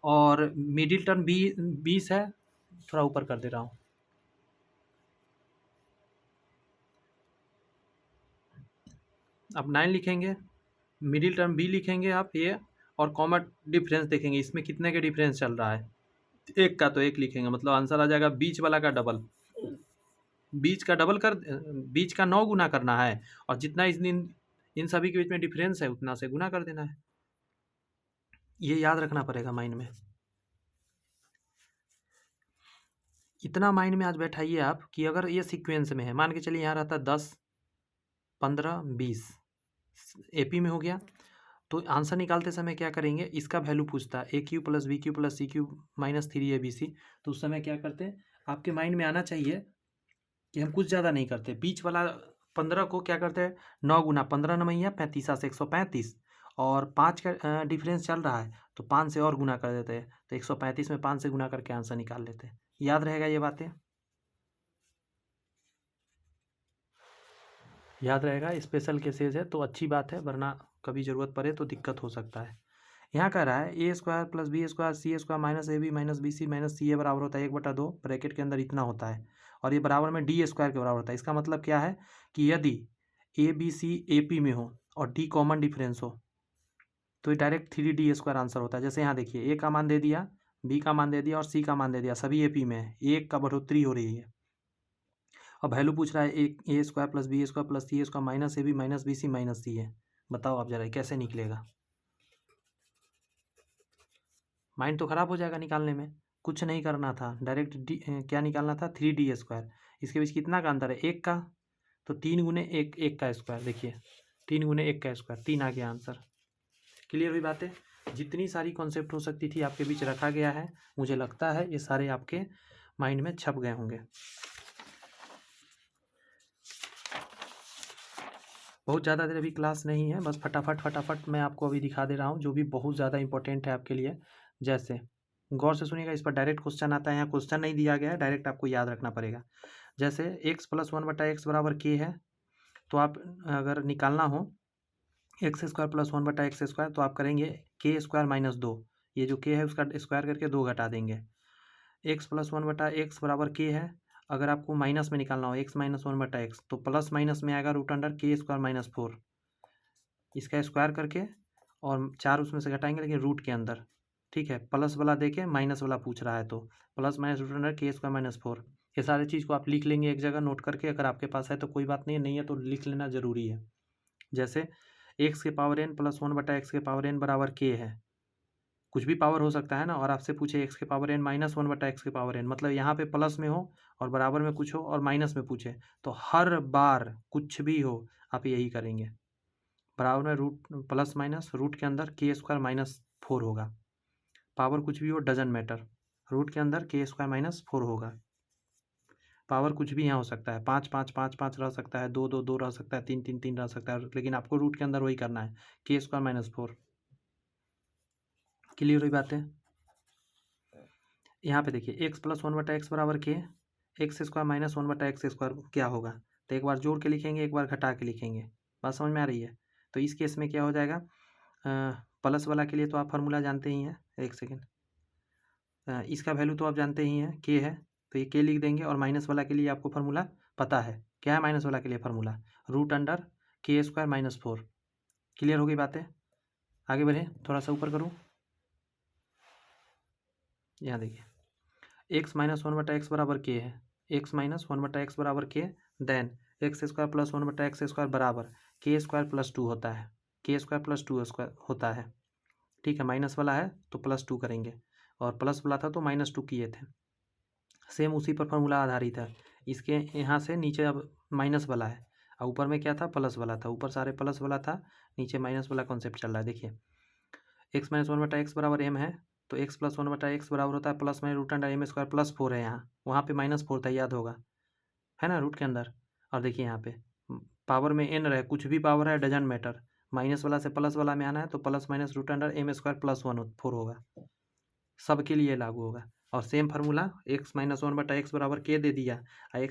[SPEAKER 1] और मिडिल टर्म 20 है, थोड़ा ऊपर कर दे रहा हूँ। आप 9 लिखेंगे, मिडिल टर्म b लिखेंगे आप ये, और कॉमन डिफरेंस देखेंगे इसमें कितने के डिफरेंस चल रहा है। एक का तो एक लिखेंगे, मतलब आंसर आ जाएगा बीच वाला का डबल। बीच का डबल कर, बीच का 9 गुना करना है, और जितना इन सभी के बीच में डिफरेंस है उतना से गुना कर देना है। ये याद रखना पड़ेगा माइंड में। इतना माइंड में आज बैठाइए आप कि अगर ये सीक्वेंस में है, मान के चलिए यहाँ रहता 10 15 20 AP में हो गया, तो आंसर निकालते समय क्या करेंगे, इसका वैल्यू पूछता है a³ + b³ + c³ -3abc। तो उस समय क्या करते हैं, आपके माइंड में आना चाहिए कि हम कुछ ज़्यादा नहीं करते, बीच वाला 15 को क्या करते हैं, 9 गुना 15 9 35 से 135, और 5 का डिफरेंस चल रहा है तो 5 से और गुना कर देते हैं, तो 135 में 5 से गुना करके आंसर निकाल लेते हैं। याद रहेगा ये बातें? याद रहेगा। स्पेशल केसेज है तो अच्छी बात है, वरना कभी ज़रूरत पड़े तो दिक्कत हो सकता है। यहाँ कह रहा है a² + b² c² -ab -bc -ca बराबर होता है 1/2, ब्रैकेट के अंदर इतना होता है, और ये बराबर में d² के बराबर होता है। इसका मतलब क्या है कि यदि a b c AP में हो और d कॉमन डिफरेंस हो तो ये डायरेक्ट 3d² आंसर होता है। जैसे यहाँ देखिए, a का मान दे दिया, b का मान दे दिया और c का मान दे दिया, सभी AP में है, एक का बढ़ोतरी हो रही है। अब वैल्यू पूछ रहा है a² + b² + c² -ab -bc -ca। बताओ आप जरा कैसे निकलेगा? माइंड तो ख़राब हो जाएगा निकालने में। कुछ नहीं करना था, डायरेक्ट क्या निकालना था, 3d²। इसके बीच कितना का अंतर है, 1 का, तो 3 गुने 1, 1 का स्क्वायर, देखिए 3 गुने 1 का स्क्वायर, 3 आ गया आंसर। क्लियर हुई बातें? जितनी सारी कॉन्सेप्ट हो सकती थी आपके बीच रखा गया है, मुझे लगता है ये सारे आपके माइंड में छप गए होंगे। बहुत ज़्यादा देर अभी क्लास नहीं है, बस फटाफट मैं आपको अभी दिखा दे रहा हूँ जो भी बहुत ज़्यादा इंपॉर्टेंट है आपके लिए। जैसे गौर से सुनिएगा, इस पर डायरेक्ट क्वेश्चन आता है, यहाँ क्वेश्चन नहीं दिया गया है, डायरेक्ट आपको याद रखना पड़ेगा। जैसे x + 1/x बराबर k है, तो आप अगर निकालना हो x² + 1/x², तो आप करेंगे k² - 2, ये जो k है उसका स्क्वायर करके 2 घटा देंगे। x + 1/x बराबर k है, अगर आपको माइनस में निकालना हो x - 1/x, तो प्लस माइनस में आएगा √k² - 4, इसका स्क्वायर करके और 4 उसमें से घटाएंगे लेकिन रूट के अंदर, ठीक है। प्लस वाला देके माइनस वाला पूछ रहा है, तो प्लस माइनस √k² - 4, ये सारी चीज़ को आप लिख लेंगे एक जगह नोट करके, अगर आपके पास है तो कोई बात नहीं है, नहीं है तो लिख लेना ज़रूरी है। जैसे x⁴n + 1/x⁴n बराबर k है, कुछ भी पावर हो सकता है ना, और आपसे पूछे x⁴n - 1/x⁴n, मतलब यहाँ पे प्लस में हो और बराबर में कुछ हो और माइनस में पूछे, तो हर बार कुछ भी हो आप यही करेंगे, बराबर में रूट प्लस माइनस रूट के अंदर k² - 4 होगा, पावर कुछ भी हो डजंट मैटर, रूट के अंदर k² - 4 होगा। पावर कुछ भी यहाँ हो सकता है, 5 5 5 5 रह सकता है, 2 2 2 रह सकता है, 3 3 3 रह सकता है, लेकिन आपको रूट के अंदर वही करना है, k² - 4। क्लियर हुई बातें? यहाँ पे देखिए x + 1/x बराबर k, x² - 1/x² क्या होगा, तो एक बार जोड़ के लिखेंगे, एक बार घटा के लिखेंगे, बात समझ में आ रही है? तो इस केस में क्या हो जाएगा, प्लस वाला के लिए तो आप फार्मूला जानते ही हैं, एक सेकेंड, इसका वैल्यू तो आप जानते ही हैं, k है, तो ये k लिख देंगे, और माइनस वाला के लिए आपको फार्मूला पता है, क्या है माइनस वाला के लिए फार्मूला, √k² - 4। क्लियर हो गई बातें? आगे बढ़े, थोड़ा सा ऊपर करूँ, यहाँ देखिए x - 1/x बराबर k है, x - 1/x बराबर k, देन x² + 1/x² बराबर k² + 2 होता है, k² + 2 होता है, ठीक है। माइनस वाला है तो +2 करेंगे, और प्लस वाला था तो -2 किए थे, सेम उसी पर फॉर्मूला आधारित है। इसके यहाँ से नीचे अब माइनस वाला है, और ऊपर में क्या था, प्लस वाला था, ऊपर सारे प्लस वाला था, नीचे माइनस वाला कॉन्सेप्ट चल रहा है। देखिए x - 1/x बराबर m है, तो x + 1/x बराबर होता है प्लस में √m² + 4 है, यहाँ वहाँ पे -4 था, याद होगा, है ना, रूट के अंदर। और देखिए यहाँ पे पावर में n रहे, कुछ भी पावर है डजंट मैटर, माइनस वाला से प्लस वाला में आना है तो प्लस माइनस √m² + 1/4 होगा, सबके लिए लागू होगा। और सेम फार्मूला x - 1/x बराबर k दे दिया, और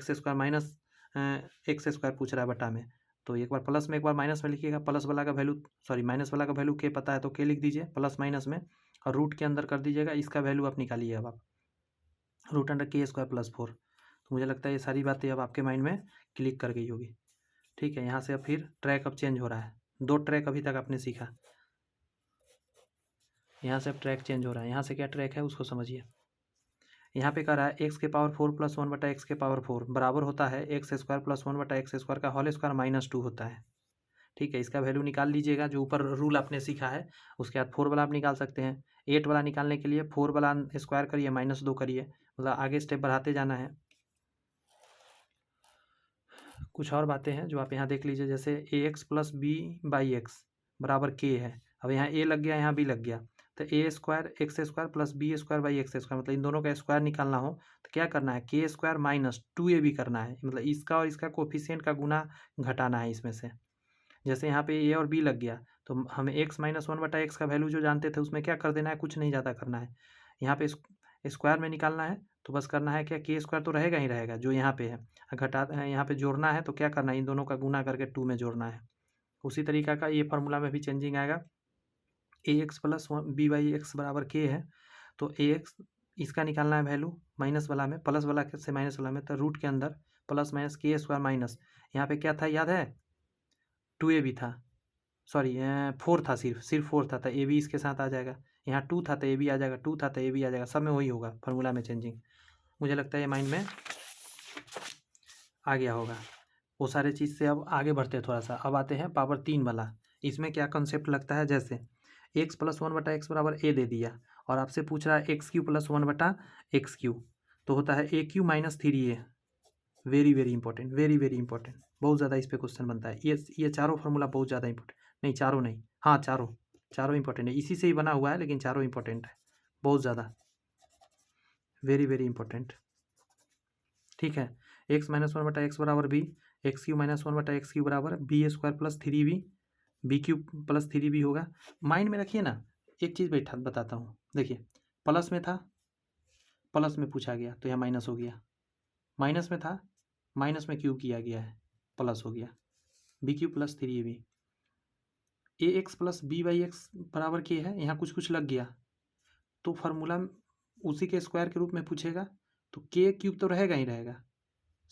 [SPEAKER 1] x² पूछ रहा है बटा में, तो एक बार प्लस में एक बार माइनस में लिखिएगा, प्लस वाला का वैल्यू सॉरी माइनस वाला का वैल्यू k पता है तो k लिख दीजिए प्लस माइनस में, और रूट के अंदर कर दीजिएगा, इसका वैल्यू आप निकालिए अब आप √k² + 4। तो मुझे लगता है ये सारी बातें अब आपके माइंड में क्लिक कर गई होगी, ठीक है। यहाँ से अब फिर ट्रैक अब चेंज हो रहा है, 2 ट्रैक अभी तक आपने सीखा, यहाँ से अब ट्रैक चेंज हो रहा है। यहाँ से क्या ट्रैक है उसको समझिए, यहाँ पे कह रहा है x⁴ + 1/x⁴ बराबर होता है x² + 1/x² का होल स्क्वायर -2 होता है, ठीक है। इसका वैल्यू निकाल लीजिएगा, जो ऊपर रूल आपने सीखा है, उसके बाद 4 वाला आप निकाल सकते हैं। 8 वाला निकालने के लिए 4 वाला स्क्वायर करिए -2 करिए, मतलब आगे स्टेप बढ़ाते जाना है। कुछ और बातें हैं जो आप यहाँ देख लीजिए, जैसे ax + b/x बराबर k है, अब यहाँ a लग गया, यहाँ b लग गया, तो a² x² + b² मतलब इन दोनों का स्क्वायर निकालना हो तो क्या करना है, k² - 2ab करना है, मतलब इसका और इसका कोफिशिएंट का गुना घटाना है इसमें से। जैसे यहाँ पे a और b लग गया, तो हमें x - 1/x का वैल्यू जो जानते थे उसमें क्या कर देना है, कुछ नहीं ज़्यादा करना है, यहाँ पे स्क्वायर में निकालना है, तो बस करना है क्या, k² तो रहेगा ही रहेगा जो यहाँ पे है, घटा यहाँ पे जोड़ना है, तो क्या करना है, इन दोनों का गुना करके 2 में जोड़ना है। उसी तरीका का ये फार्मूला में भी चेंजिंग आएगा, ax + b/x बराबर k है, तो ax इसका निकालना है वैल्यू माइनस वाला में, प्लस वाला से माइनस वाला में, तो रूट के अंदर प्लस माइनस k² माइनस, यहाँ पे क्या था याद है, 2ab था, सॉरी 4 था, सिर्फ 4 था, तो ए बी इसके साथ आ जाएगा, यहाँ 2 था तो ए बी आ जाएगा, 2 था तो ए बी आ जाएगा, सब में वही होगा फार्मूला में चेंजिंग। मुझे लगता है ये माइंड में आ गया होगा। वो सारे चीज़ से अब आगे बढ़ते हैं थोड़ा सा, अब आते हैं पावर 3 वाला। इसमें क्या कंसेप्ट लगता है, जैसे x + 1/x बराबर a दे दिया, और आपसे पूछ रहा है x³ + 1/x³, तो होता है a³ - 3a, very very important, very very important, बहुत ज़्यादा इस पे क्वेश्चन बनता है। ये चारों फार्मूला बहुत ज़्यादा इंपॉर्टेंट, नहीं चारों नहीं, हाँ चारों इंपॉर्टेंट है, इसी से ही बना हुआ है, लेकिन चारों इंपॉर्टेंट है बहुत ज़्यादा, वेरी वेरी इंपॉर्टेंट। ठीक है, एक्स माइनस वन बटा एक्स बराबर B, X cube minus one बटा एक्स क्यू बराबर B square plus three B cube plus three B होगा। माइंड में रखिए ना, एक चीज़ बैठा बताता हूँ, देखिए प्लस में था, प्लस में पूछा गया तो यहाँ माइनस हो गया, माइनस में था, माइनस में क्यूब किया गया है, प्लस हो गया, B cube plus three A B, A X plus B by X बराबर के है, यहाँ कुछ कुछ लग गया तो फार्मूला उसी के स्क्वायर के रूप में पूछेगा तो के क्यूब तो रहेगा ही रहेगा,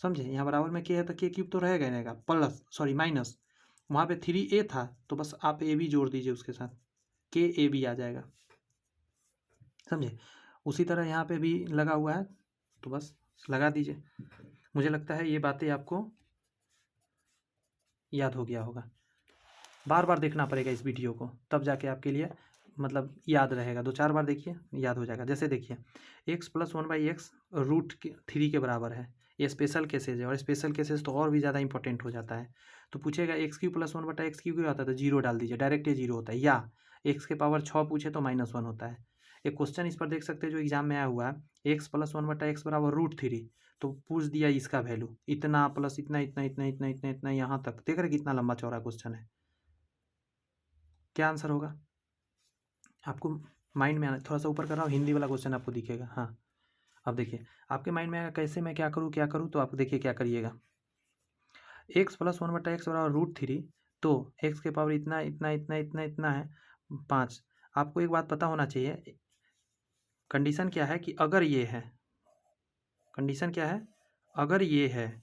[SPEAKER 1] समझे, यहाँ बराबर में के है तो के क्यूब तो रहेगा ही रहेगा, प्लस सॉरी माइनस, वहाँ पे थ्री ए था तो बस आप ए बी जोड़ दीजिए उसके साथ, के ए बी आ जाएगा, समझे। उसी तरह यहाँ पे भी लगा हुआ है तो बस लगा दीजिए। मुझे लगता है ये बातें आपको याद हो गया होगा, बार बार देखना पड़ेगा इस वीडियो को, तब जाके आपके लिए मतलब याद रहेगा, 2-4 बार देखिए याद हो जाएगा। जैसे देखिए x plus one by X root three के बराबर है, ये स्पेशल केसेज है, और स्पेशल केसेज तो और भी ज़्यादा इंपॉर्टेंट हो जाता है। तो पूछेगा एक्स क्यू प्लस वन बटा एक्स क्यू क्यों आता है, तो जीरो डाल दीजिए, डायरेक्ट ये जीरो होता है, या एक्स के पावर 6 पूछे तो -1 होता है। एक क्वेश्चन इस पर देख सकते हैं जो एग्जाम में आया हुआ है, एक्स प्लस वन बटा एक्स बराबर रूट थ्री, तो पूछ दिया इसका वैल्यू इतना प्लस इतना इतना इतना इतना इतना इतना यहाँ तक, देख रहे कितना लंबा चौड़ा क्वेश्चन है, क्या आंसर होगा आपको माइंड में आना, थोड़ा सा ऊपर कर रहा हूँ, हिंदी वाला क्वेश्चन आपको दिखेगा। हाँ अब देखिए आपके माइंड में आएगा कैसे, मैं क्या करूँ, तो आप देखिए क्या करिएगा, एक्स प्लस वन बटा एक्स बराबर रूट थ्री, तो एक्स के पावर इतना इतना इतना इतना इतना है 5। आपको एक बात पता होना चाहिए, कंडीशन क्या है कि अगर ये है, कंडीशन क्या है, अगर ये है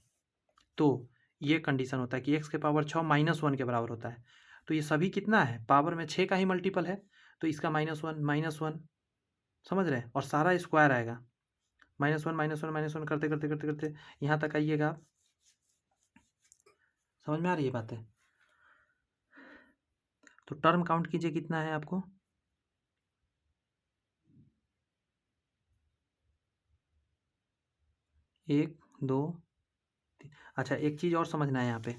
[SPEAKER 1] तो ये कंडीशन होता है कि एक्स के पावर 6 -1 के बराबर होता है। तो ये सभी कितना है, पावर में 6 का ही मल्टीपल है, तो इसका -1 समझ रहे हैं, और सारा स्क्वायर आएगा, -1 करते करते करते करते यहाँ तक आइएगा आप, समझ में आ रही है बातें। तो टर्म काउंट कीजिए कितना है आपको, एक दो तीन। अच्छा एक चीज़ और समझना है यहाँ पे,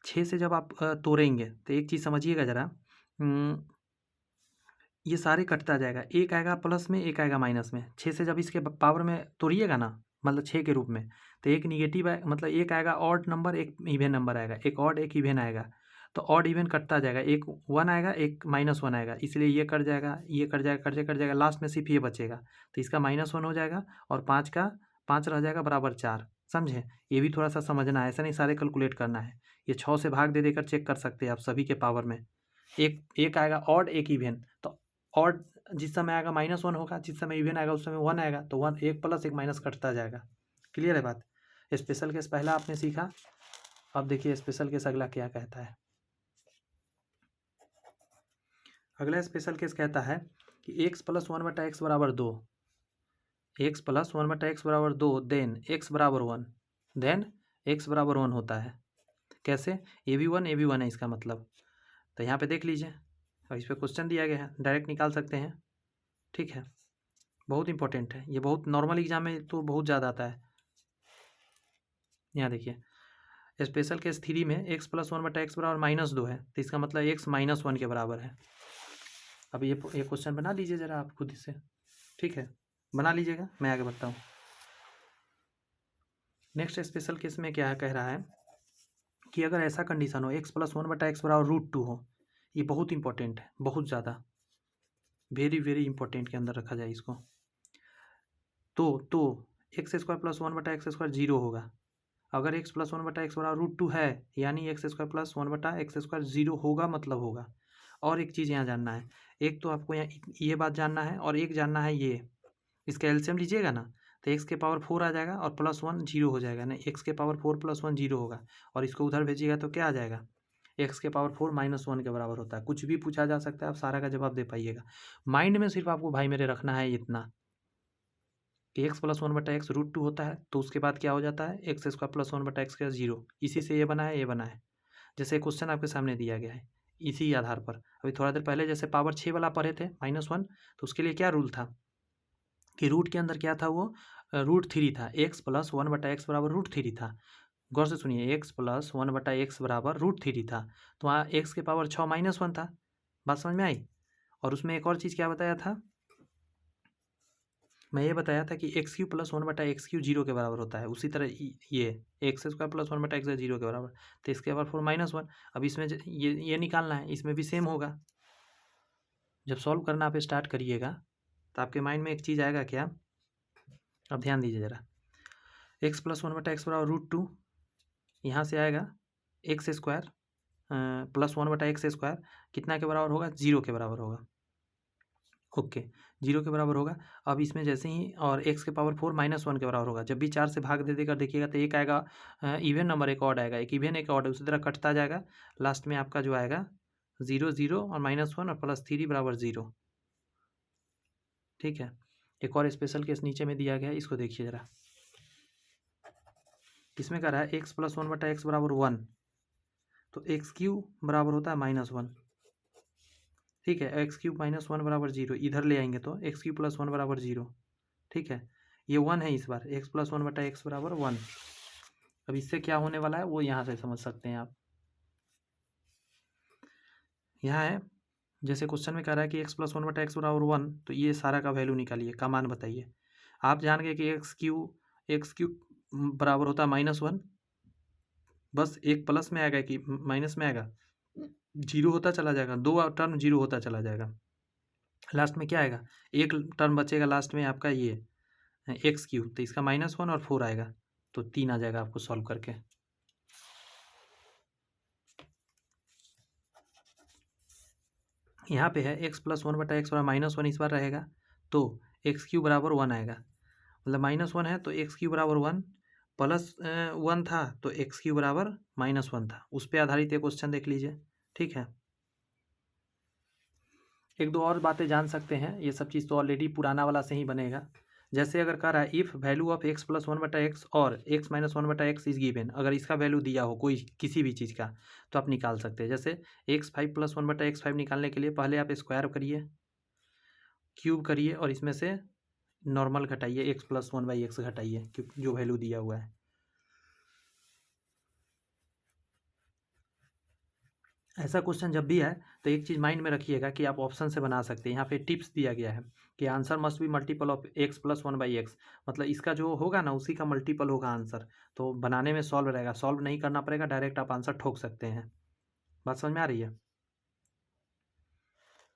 [SPEAKER 1] 6 से जब आप तोड़ेंगे तो एक चीज़ समझिएगा ज़रा, ये सारे कटता जाएगा, एक आएगा प्लस में एक आएगा माइनस में, 6 से जब इसके पावर में तोड़िएगा ना, मतलब 6 के रूप में, तो एक निगेटिव है, मतलब एक आएगा ऑड नंबर, एक इवन नंबर आएगा, एक ऑड एक इवन आएगा, तो ऑड इवन कटता जाएगा, एक 1 आएगा एक -1 आएगा, इसलिए ये कट जाएगा, ये कट जाएगा, कट जाएगा, लास्ट में सिर्फ ये बचेगा, तो इसका -1 हो जाएगा, और 5 का 5 रह जाएगा बराबर 4, समझे। ये भी थोड़ा सा समझना है, ऐसा नहीं सारे कैलकुलेट करना है, ये 6 से भाग दे देकर चेक कर सकते हैं आप सभी के पावर में, एक आएगा ऑड एक इवन, तो ऑड जिस समय आएगा -1 होगा, जिस समय इवन आएगा उस समय 1 आएगा, तो 1 एक प्लस एक माइनस कटता जाएगा, क्लियर है बात। स्पेशल केस पहला आपने सीखा, अब देखिए स्पेशल केस अगला क्या कहता है। अगला स्पेशल केस कहता है कि एक्स प्लस वन बटा एक्स बराबर 2, एक्स प्लस वन बटा एक्स बराबर 2, देन एक्स बराबर 1, देन एक्स बराबर 1 होता है, कैसे, ए भी 1 है इसका मतलब, तो यहाँ पे देख लीजिए, और इस पर क्वेश्चन दिया गया है, डायरेक्ट निकाल सकते हैं, ठीक है, बहुत इंपॉर्टेंट है ये, बहुत नॉर्मल एग्जाम में तो बहुत ज़्यादा आता है। यहाँ देखिए स्पेशल केस 3 में एक्स प्लस वन बटा एक्स बराबर -2 है, तो इसका मतलब एक्स -1 के बराबर है। अब ये क्वेश्चन बना लीजिए ज़रा आप खुद से, ठीक है, बना लीजिएगा, मैं आगे बढ़ता हूँ। नेक्स्ट स्पेशल केस में क्या कह रहा है कि अगर ऐसा कंडीशन हो एक्स प्लस वन बटा एक्स बराबर √2 हो, ये बहुत इंपॉर्टेंट है, बहुत ज़्यादा, वेरी वेरी इंपॉर्टेंट के अंदर रखा जाए इसको, तो एक्स स्क्वायर प्लस वन बटा एक्स स्क्वायर 0 होगा, अगर एक्स प्लस वन बटा एक्स बराबर √2 है, यानी एक्स स्क्वायर प्लस वन बटा एक्स स्क्वायर 0 होगा, मतलब होगा। और एक चीज़ यहाँ जानना है, एक तो आपको यहाँ ये बात जानना है, और एक जानना है ये, इसका एलसीएम लीजिएगा ना, तो एक्स के पावर 4 आ जाएगा, और +1 0 हो जाएगा, ना एक्स के पावर 4 + 1 0 होगा, और इसको उधर भेजिएगा तो क्या आ जाएगा, एक्स के पावर 4 -1 के बराबर होता है। कुछ भी पूछा जा सकता है, आप सारा का जवाब दे पाइएगा। माइंड में सिर्फ आपको भाई मेरे रखना है इतना कि एक्स प्लस वन बटा एक्स √2 होता है, तो उसके बाद क्या हो जाता है, एक्स स्क्वायर प्लस वन बटा एक्स का 0, इसी से ये बना है, ये बना है। जैसे क्वेश्चन आपके सामने दिया गया है, इसी आधार पर अभी थोड़ा देर पहले जैसे पावर 6 वाला पढ़े थे -1, तो उसके लिए क्या रूल था, कि रूट के अंदर क्या था, वो √3 था। x प्लस 1/x बराबर √3 था। गौर से सुनिए, x प्लस 1/x बराबर √3 था, तो वहाँ x के पावर 6 माइनस 1 था। बात समझ में आई? और उसमें एक और चीज़ क्या बताया था, मैं ये बताया था कि x³ प्लस 1/x³ 0 के बराबर होता है। उसी तरह ये x² प्लस 1/x 0 के बराबर, तो इसके पावर 4 माइनस 1। अब इसमें ये निकालना है, इसमें भी सेम होगा। जब सॉल्व करना आप स्टार्ट करिएगा तो आपके माइंड में एक चीज़ आएगा क्या, अब ध्यान दीजिए ज़रा। x प्लस 1/x बराबर √2, यहाँ से आएगा x² प्लस 1/x² कितना के बराबर होगा, 0 के बराबर होगा। ओके, 0 के बराबर होगा। अब इसमें जैसे ही और x के पावर 4 माइनस 1 के बराबर होगा। जब भी 4 से भाग दे देकर देखिएगा तो एक आएगा इवन नंबर, एक ऑड आएगा, एक इवन एक ऑड, उसी तरह कटता जाएगा। लास्ट में आपका जो आएगा 0 0 और -1 और +3 बराबर 0। ठीक है, एक और स्पेशल केस नीचे में दिया गया है, इसको देखिए ज़रा। इसमें कह रहा है x प्लस 1/x बराबर 1, तो x³ बराबर होता है -1। ठीक है, x³ माइनस 1 बराबर 0, इधर ले आएंगे तो x³ प्लस 1 बराबर 0। ठीक है, ये 1 है इस बार, x प्लस 1/x बराबर 1। अब इससे क्या होने वाला है वो यहाँ से समझ सकते हैं आप। यहाँ है, जैसे क्वेश्चन में कह रहा है कि x प्लस 1/x बराबर 1, तो ये सारा का वैल्यू निकालिए, का मान बताइए। आप जान गए कि x³ बराबर होता है -1, बस एक प्लस में आएगा कि माइनस में आएगा, 0 होता चला जाएगा, 2 टर्म 0 होता चला जाएगा। लास्ट में क्या आएगा, एक टर्म बचेगा लास्ट में आपका ये x³, तो इसका -1 और 4 आएगा, तो 3 आ जाएगा आपको सॉल्व करके। यहाँ पे है x प्लस 1/x बराबर -1 इस बार रहेगा, तो x³ बराबर 1 आएगा। मतलब -1 है तो x³ बराबर 1, प्लस 1 था तो x³ बराबर -1 था। उस पर आधारित ये क्वेश्चन देख लीजिए। ठीक है, एक दो और बातें जान सकते हैं, ये सब चीज़ तो ऑलरेडी पुराना वाला से ही बनेगा। जैसे अगर कह रहा है if value of x plus 1/x और x minus 1/x is given, अगर इसका वैल्यू दिया हो कोई किसी भी चीज़ का, तो आप निकाल सकते हैं। जैसे x5 प्लस 1/x5 निकालने के लिए पहले आप स्क्वायर करिए, क्यूब करिए और इसमें से नॉर्मल घटाइए, x प्लस 1/x घटाइए जो वैल्यू दिया हुआ है। ऐसा क्वेश्चन जब भी आए तो एक चीज़ माइंड में रखिएगा कि आप ऑप्शन से बना सकते हैं। यहाँ पे टिप्स दिया गया है कि answer must be multiple of x plus 1/x, मतलब इसका जो होगा ना उसी का मल्टीपल होगा आंसर, तो बनाने में सॉल्व रहेगा, सॉल्व नहीं करना पड़ेगा, डायरेक्ट आप आंसर ठोक सकते हैं। बात समझ में आ रही है?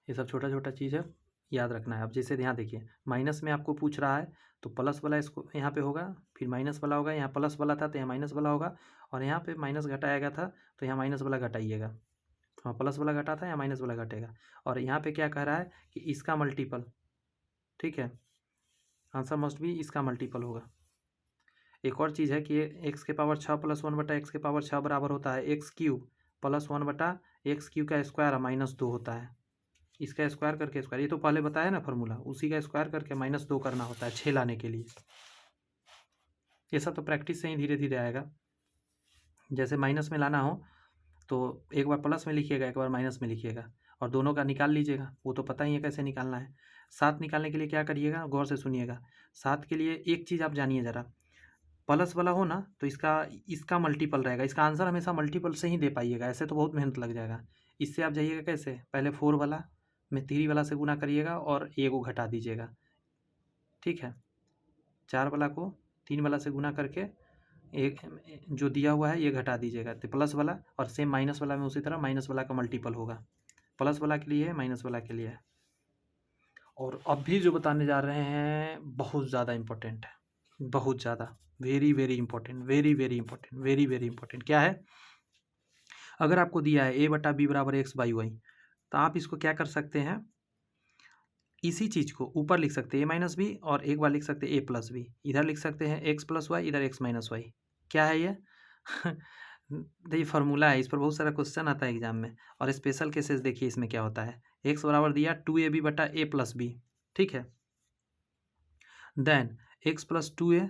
[SPEAKER 1] ये सब छोटा छोटा चीज़ है, याद रखना है। अब जैसे ध्यान देखिए, माइनस में आपको पूछ रहा है तो प्लस वाला इसको यहाँ पे होगा, फिर माइनस वाला होगा, यहाँ प्लस वाला था तो यहाँ माइनस वाला होगा, और यहाँ पे माइनस घटाया गया था तो यहाँ माइनस वाला घटाइएगा। हाँ, प्लस वाला घटा था या माइनस वाला घटेगा, और यहाँ पे क्या कह रहा है कि इसका मल्टीपल। ठीक है, आंसर मस्ट भी इसका मल्टीपल होगा। एक और चीज़ है कि एक्स के पावर 6 प्लस 1/x के पावर 6 बराबर होता है x³ प्लस 1/x³ का स्क्वायर -2 होता है। इसका स्क्वायर करके स्क्वायर, ये तो पहले बताया ना फार्मूला, उसी का स्क्वायर करके -2 करना होता है 6 लाने के लिए। ये सब तो प्रैक्टिस से ही धीरे धीरे आएगा। जैसे माइनस में लाना हो तो एक बार प्लस में लिखिएगा, एक बार माइनस में लिखिएगा, और दोनों का निकाल लीजिएगा, वो तो पता ही है कैसे निकालना है। 7 निकालने के लिए क्या करिएगा, गौर से सुनिएगा। 7 के लिए एक चीज़ आप जानिए ज़रा, प्लस वाला हो ना तो इसका मल्टीपल रहेगा, इसका आंसर हमेशा मल्टीपल से ही दे पाइएगा, ऐसे तो बहुत मेहनत लग जाएगा। इससे आप जाइएगा कैसे, पहले 4 वाला में 3 वाला से गुना करिएगा और ए को घटा दीजिएगा। ठीक है, 4 वाला को 3 वाला से गुना करके एक जो दिया हुआ है ये घटा दीजिएगा, तो प्लस वाला, और सेम माइनस वाला में उसी तरह माइनस वाला का मल्टीपल होगा, प्लस वाला के लिए है माइनस वाला के लिए है। और अब भी जो बताने जा रहे हैं बहुत ज़्यादा इम्पोर्टेंट है, बहुत ज़्यादा, very very important, very very important, very very important. क्या है, अगर आपको दिया है a/b बराबर x/y, तो आप इसको क्या कर सकते हैं, इसी चीज़ को ऊपर लिख सकते हैं a-b, और एक बार लिख सकते हैं a+b, इधर लिख सकते हैं x+y, इधर x-y। क्या है ये देखिए फार्मूला है, इस पर बहुत सारा क्वेश्चन आता है एग्जाम में, और स्पेशल केसेस देखिए इसमें क्या होता है। x बराबर दिया 2ab बटा a+b, ठीक है, देन x प्लस 2a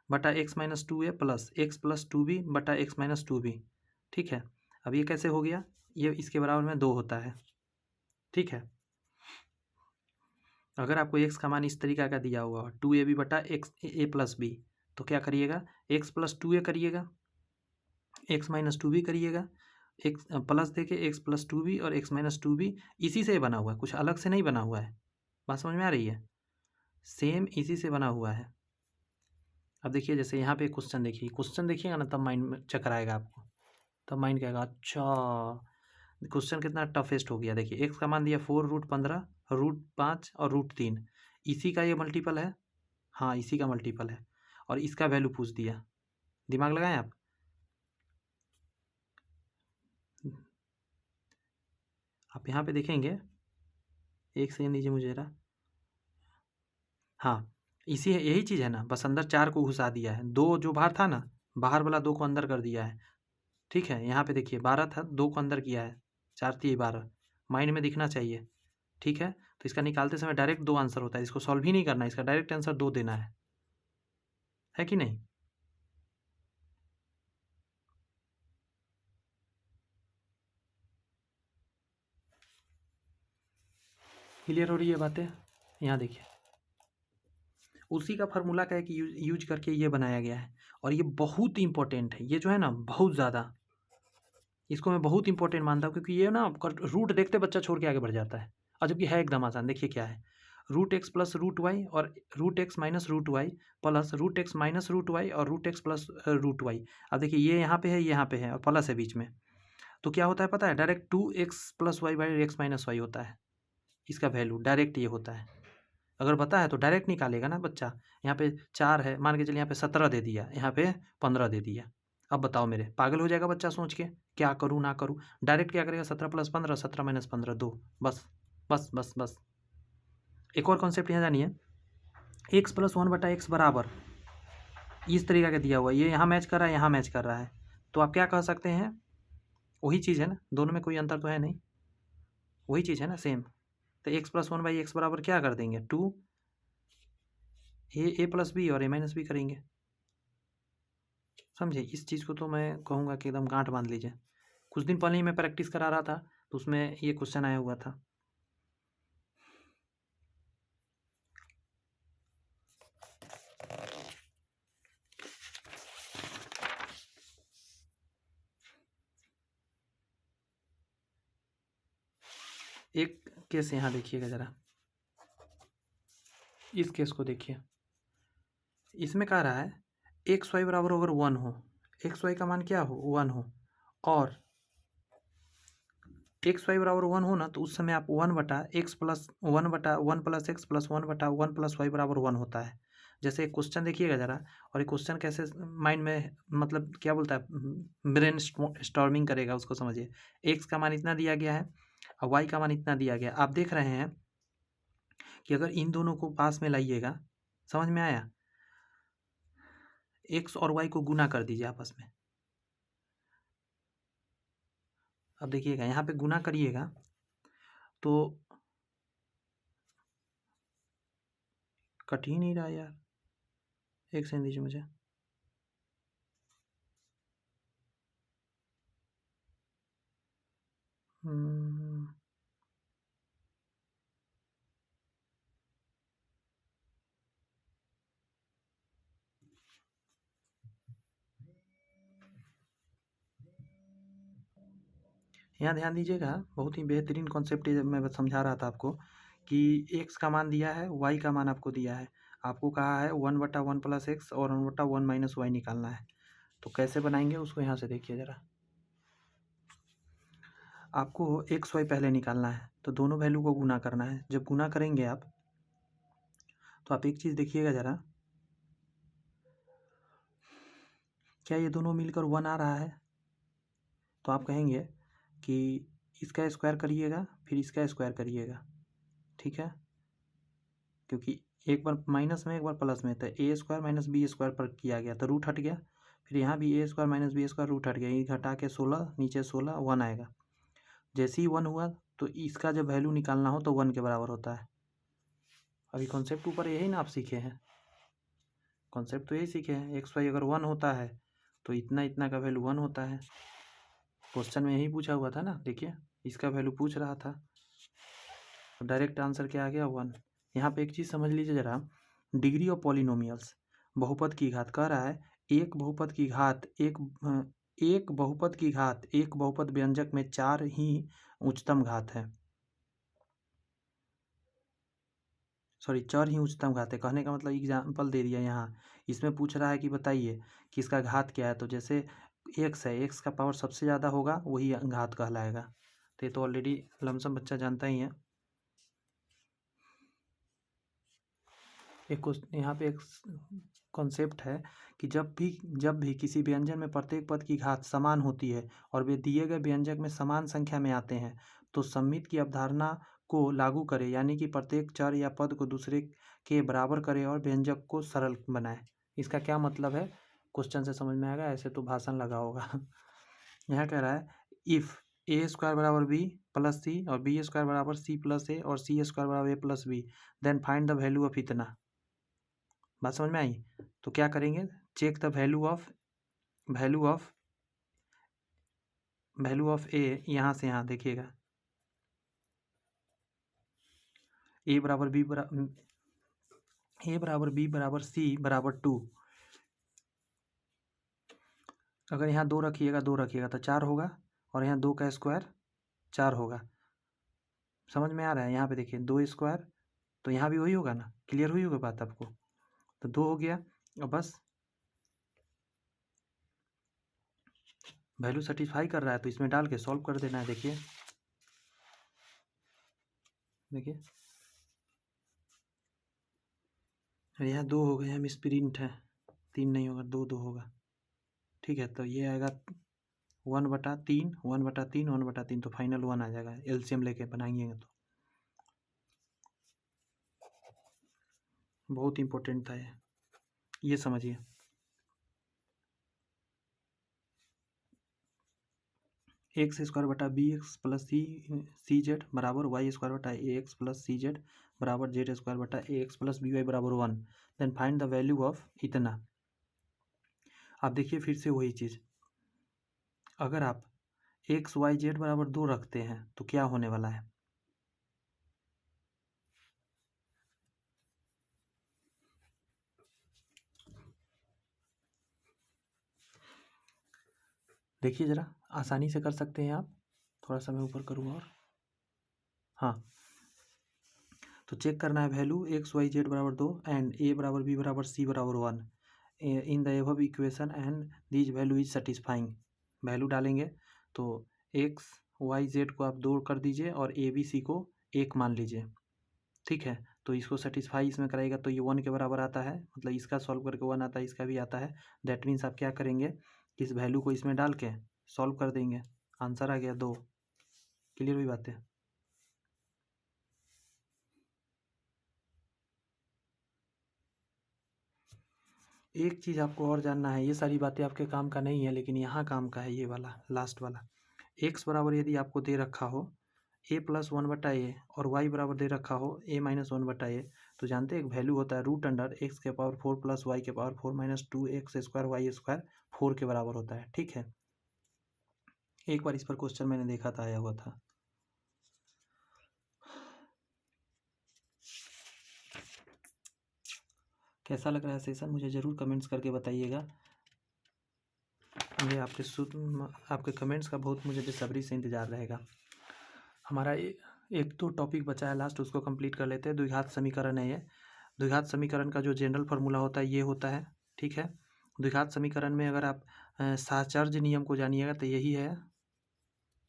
[SPEAKER 1] बटा x-2a plus x plus 2b बटा x-2b। ठीक है, अब ये कैसे हो गया, ये इसके बराबर में 2 होता है। ठीक है, अगर आपको एक्स का मान इस तरीका का दिया हुआ 2ab बटा एक्स ए प्लस बी, तो क्या करिएगा, एक्स प्लस 2a करिएगा, एक्स माइनस 2b करिएगा, एक्स प्लस देके एक्स प्लस 2b और एक्स माइनस 2b इसी से बना हुआ है, कुछ अलग से नहीं बना हुआ है। बात समझ में आ रही है? सेम इसी से बना हुआ है। अब देखिए जैसे यहाँ पे क्वेश्चन देखिए, क्वेश्चन देखिएगा ना तब माइंड में चक्कर आएगा आपको, तब माइंड कहेगा अच्छा क्वेश्चन कितना टफेस्ट हो गया। देखिए एक्स का मान दिया 4√15 √5 और √3, इसी का ये मल्टीपल है, हाँ इसी का मल्टीपल है, और इसका वैल्यू पूछ दिया। दिमाग लगाएं आप। यहाँ पे देखेंगे, एक सेकंड दीजिए मुझे जरा, हाँ इसी है, यही चीज़ है ना, बस अंदर 4 को घुसा दिया है, 2 जो बाहर था ना, बाहर वाला 2 को अंदर कर दिया है। ठीक है, यहाँ पे देखिए 12 था, 2 को अंदर किया है, 4 3 12, माइंड में दिखना चाहिए। ठीक है, तो इसका निकालते समय डायरेक्ट 2 आंसर होता है, इसको सॉल्व ही नहीं करना है, इसका डायरेक्ट आंसर 2 देना है कि नहीं? क्लियर हो रही है बातें? यहाँ देखिए उसी का फार्मूला का एक यूज करके ये बनाया गया है, और ये बहुत इंपॉर्टेंट है, ये जो है ना बहुत ज़्यादा, इसको मैं बहुत इंपॉर्टेंट मानता हूँ, क्योंकि ये ना रूट देखते बच्चा छोड़ के आगे बढ़ जाता है, और जबकि है एकदम आसान। देखिए क्या है, √x प्लस √y और √x minus √y plus √x minus √y और √x प्लस √y। अब देखिए ये यहाँ पे है, ये यहाँ पे है, और प्लस है बीच में, तो क्या होता है पता है, direct 2x plus Y by X minus Y होता है, इसका वैल्यू डायरेक्ट ये होता है। अगर पता है तो डायरेक्ट निकालेगा ना बच्चा। यहाँ पे 4 है, मान के चलिए यहाँ पे 17 दे दिया, यहाँ पे 15 दे दिया। अब बताओ मेरे, पागल हो जाएगा बच्चा सोच के, क्या करूँ ना करूँ, डायरेक्ट क्या करेगा, 17 प्लस 15, 17 माइनस 15 2, बस बस बस बस। एक और कॉन्सेप्ट यहाँ जानिए, एक्स प्लस 1 बटा एक्स बराबर इस तरीका का दिया हुआ है, ये यहाँ मैच कर रहा है, यहाँ मैच कर रहा है, तो आप क्या कह सकते हैं, वही चीज़ है ना, दोनों में कोई अंतर तो है नहीं, वही चीज़ है ना सेम। तो एक्स प्लस 1 बाई एक्स बराबर क्या कर देंगे, 2 ए प्लस बी और ए माइनस बी करेंगे। समझे? इस चीज़ को तो मैं कहूँगा कि एकदम गांठ बांध लीजिए। कुछ दिन पहले ही मैं प्रैक्टिस करा रहा था, तो उसमें ये क्वेश्चन आया हुआ था। एक केस यहाँ देखिएगा ज़रा, इस केस को देखिए, इसमें कह रहा है एक्स वाई बराबर अगर 1 हो, एक्स वाई का मान क्या हो 1 हो, और एक्स वाई बराबर 1 हो ना, तो उस समय आप 1 बटा एक्स प्लस 1 बटा 1 प्लस एक्स प्लस 1 बटा 1 प्लस वाई बराबर 1 होता है। जैसे एक क्वेश्चन देखिएगा ज़रा, और एक क्वेश्चन कैसे माइंड में मतलब क्या बोलता है, ब्रेन स्टॉर्मिंग करेगा, उसको समझिए। एक्स का मान इतना दिया गया है और वाई का मान इतना दिया गया, आप देख रहे हैं कि अगर इन दोनों को पास में लाइएगा, समझ में आया, एक्स और वाई को गुना कर दीजिए आपस में। अब देखिएगा यहाँ पे गुना करिएगा तो कट ही नहीं रहा यार, एक सेकंड दीजिए मुझे। यहाँ ध्यान दीजिएगा, बहुत ही बेहतरीन कॉन्सेप्ट मैं समझा रहा था आपको, कि एक्स का मान दिया है, वाई का मान आपको दिया है, आपको कहा है 1 बटा 1 प्लस एक्स और 1 बटा 1 माइनस वाई निकालना है। तो कैसे बनाएंगे उसको, यहाँ से देखिए ज़रा, आपको एक्स वाई पहले निकालना है, तो दोनों वैल्यू को गुना करना है। जब गुना करेंगे आप, तो आप एक चीज़ देखिएगा ज़रा, क्या ये दोनों मिलकर 1 आ रहा है, तो आप कहेंगे कि इसका स्क्वायर करिएगा फिर इसका स्क्वायर करिएगा, ठीक है, क्योंकि एक बार माइनस में एक बार प्लस में, तो A square minus b square पर किया गया तो रूट हट गया, फिर यहाँ भी a square minus b square root हट गया, ये घटा के 16 नीचे 16 1 आएगा। जैसे ही 1 हुआ तो इसका जब वैल्यू निकालना हो तो 1 के बराबर होता है। अभी कॉन्सेप्ट ऊपर यही ना आप सीखे हैं, कॉन्सेप्ट तो यही सीखे हैं, एक्स वाई अगर 1 होता है तो इतना इतना का वैल्यू 1 होता है। क्वेश्चन में यही पूछा हुआ था ना, देखिए इसका वैल्यू पूछ रहा था, तो डायरेक्ट आंसर क्या आ गया 1। यहाँ पे एक चीज़ समझ लीजिए ज़रा, डिग्री ऑफ पॉलिनोमियल्स, बहुपद की घात कह रहा है एक बहुपद की घात एक बहुपद की घात एक बहुपद व्यंजक में 4 ही उच्चतम घात है, सॉरी 4 ही उच्चतम घात है। कहने का मतलब एग्जाम्पल दे दिया यहाँ, इसमें पूछ रहा है कि बताइए कि इसका घात क्या है। तो जैसे एक्स है, एक्स का पावर सबसे ज़्यादा होगा वही घात कहलाएगा। तो ये तो ऑलरेडी लमसम बच्चा जानता ही है। एक यहाँ पे एक कॉन्सेप्ट है कि जब भी किसी व्यंजन में प्रत्येक पद की घात समान होती है और वे दिए गए व्यंजक में समान संख्या में आते हैं तो सममित की अवधारणा को लागू करें, यानी कि प्रत्येक चर या पद को दूसरे के बराबर करें और व्यंजक को सरल बनाएं। इसका क्या मतलब है, क्वेश्चन से समझ में आएगा, ऐसे तो भाषण लगा होगा। यहाँ कह रहा है इफ़ ए स्क्वायर बराबर बी प्लस सी और बी स्क्वायर बराबर सी प्लस ए और सी स्क्वायर बराबर ए plus b, then find the value of इतना। बात समझ में आई? तो क्या करेंगे, check the value of a, यहाँ से यहाँ देखिएगा, ए बराबर बी बराबर सी बराबर 2। अगर यहाँ 2 रखिएगा तो 4 होगा और यहाँ 2 का स्क्वायर 4 होगा। समझ में आ रहा है? यहाँ पे देखिए 2 स्क्वायर, तो यहाँ भी वही होगा ना। क्लियर हुई होगी बात आपको? तो 2 हो गया। अब बस वैल्यू सेटिस्फाई कर रहा है तो इसमें डाल के सॉल्व कर देना है। देखिए यहाँ 2 हो गए, हम स्प्रिंट है, 3 नहीं होगा, 2 होगा। ठीक है, तो ये आएगा 1/3 1/3 1/3, तो फाइनल 1 आ जाएगा। एलसीएम लेके बनाएंगे तो बहुत इंपॉर्टेंट था ये समझिए। एक्स स्क्वायर बटा B X plus C Z बराबर वाई स्क्वायर बटा A X plus C Z बराबर जेड स्क्वायर बटा A X plus B Y बराबर 1, then find the value of इतना। आप देखिए फिर से वही चीज़, अगर आप एक्स वाई जेड बराबर 2 रखते हैं तो क्या होने वाला है, देखिए ज़रा, आसानी से कर सकते हैं आप। थोड़ा सा मैं ऊपर करूँगा और हाँ, तो चेक करना है वैल्यू एक्स वाई जेड बराबर 2 एंड ए बराबर बी बराबर सी बराबर 1 in the above equation and this value is satisfying. Value डालेंगे तो एक्स वाई जेड को आप 2 कर दीजिए और ए बी सी को 1 मान लीजिए। ठीक है, तो इसको सेटिस्फाई इसमें कराएगा तो ये 1 के बराबर आता है, मतलब इसका सॉल्व करके 1 आता है, इसका भी आता है। दैट मीन्स आप क्या करेंगे, इस वैल्यू को इसमें डाल के सॉल्व कर देंगे, आंसर आ गया 2। क्लियर हुई बात है? एक चीज़ आपको और जानना है, ये सारी बातें आपके काम का नहीं है लेकिन यहाँ काम का है, ये वाला लास्ट वाला। एक्स बराबर यदि आपको दे रखा हो ए प्लस 1/a और वाई बराबर दे रखा हो a माइनस 1/a, तो जानते हैं एक वैल्यू होता है रूट अंडर एक्स के पावर 4 प्लस वाई के power 4 minus 2 X square Y square 4 के बराबर होता है। ठीक है, एक बार इस पर क्वेश्चन मैंने देखा था, आया हुआ था। कैसा लग रहा है सेशन, मुझे ज़रूर कमेंट्स करके बताइएगा। मुझे आपके कमेंट्स का बहुत मुझे बेसब्री से इंतज़ार रहेगा। हमारा एक तो टॉपिक बचा है लास्ट, उसको कंप्लीट कर लेते हैं। द्विघात समीकरण है ये। द्विघात समीकरण का जो जनरल फार्मूला होता है ये होता है। ठीक है, द्विघात समीकरण में अगर आप साहचर्य नियम को जानिएगा तो यही है।